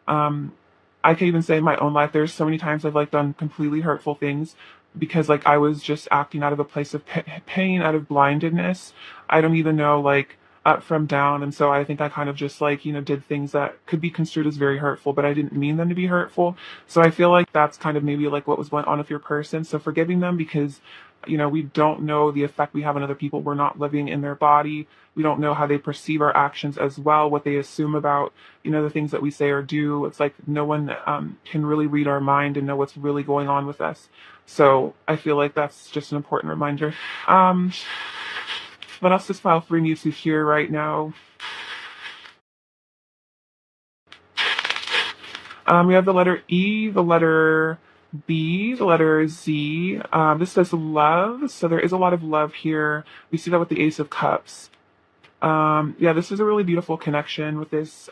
I can even say in my own life there's so many times I've, like, done completely hurtful things because, like, I was just acting out of a place of pain, out of blindedness. I don't even know, like, up from down. And so I think I kind of just, like, did things that could be construed as very hurtful, but I didn't mean them to be hurtful. So I feel like that's kind of maybe like what was going on with your person. So forgiving them because, we don't know the effect we have on other people. We're not living in their body. We don't know how they perceive our actions as well, what they assume about, the things that we say or do. It's like no one can really read our mind and know what's really going on with us. So I feel like that's just an important reminder. What else does file 3 need to hear right now? We have the letter E, the letter B, the letter Z. This says love, so there is a lot of love here. We see that with the Ace of Cups. This is a really beautiful connection with this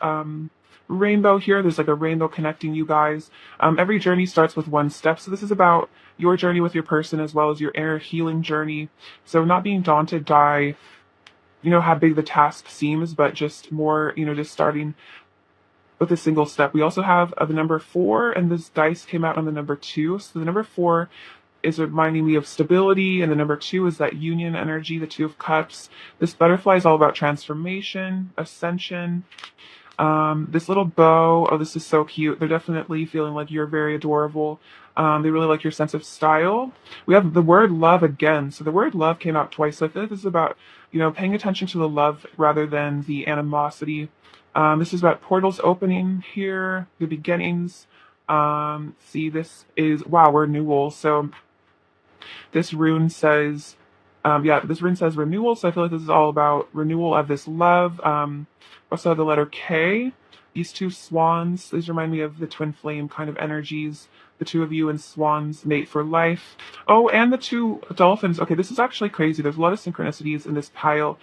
rainbow here. There's like a rainbow connecting you guys. Every journey starts with one step. So this is about your journey with your person as well as your inner healing journey. So not being daunted by, how big the task seems, but just more, just starting with a single step. We also have the number 4, and this dice came out on the number 2. So the number 4 is reminding me of stability, and the number 2 is that union energy, the Two of Cups. This butterfly is all about transformation, ascension. This little bow, oh, this is so cute. They're definitely feeling like you're very adorable. They really like your sense of style. We have the word love again. So the word love came out twice. So I feel like this is about, paying attention to the love rather than the animosity. This is about portals opening here, the beginnings. This is, wow, renewal. So this rune says, this rune says renewal. So I feel like this is all about renewal of this love. Also the letter K. These two swans, these remind me of the twin flame kind of energies. The two of you and swans mate for life. Oh, and the two dolphins. Okay, this is actually crazy. There's a lot of synchronicities in this pile.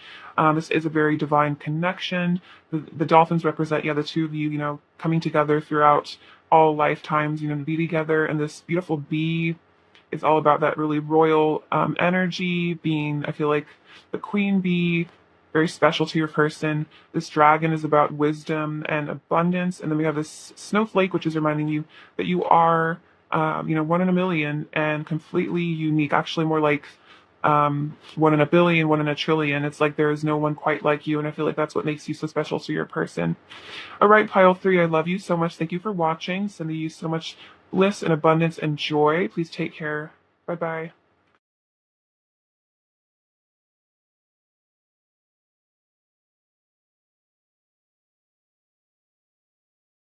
This is a very divine connection. The dolphins represent, the two of you, coming together throughout all lifetimes, be together. And this beautiful bee is all about that really royal energy, being, I feel like, the queen bee, very special to your person. This dragon is about wisdom and abundance. And then we have this snowflake, which is reminding you that you are, one in a million and completely unique. Actually, more like one in a billion, one in a trillion. It's like there is no one quite like you. And I feel like that's what makes you so special to your person. All right, pile 3, I love you so much. Thank you for watching. Sending you so much bliss and abundance and joy. Please take care. Bye-bye.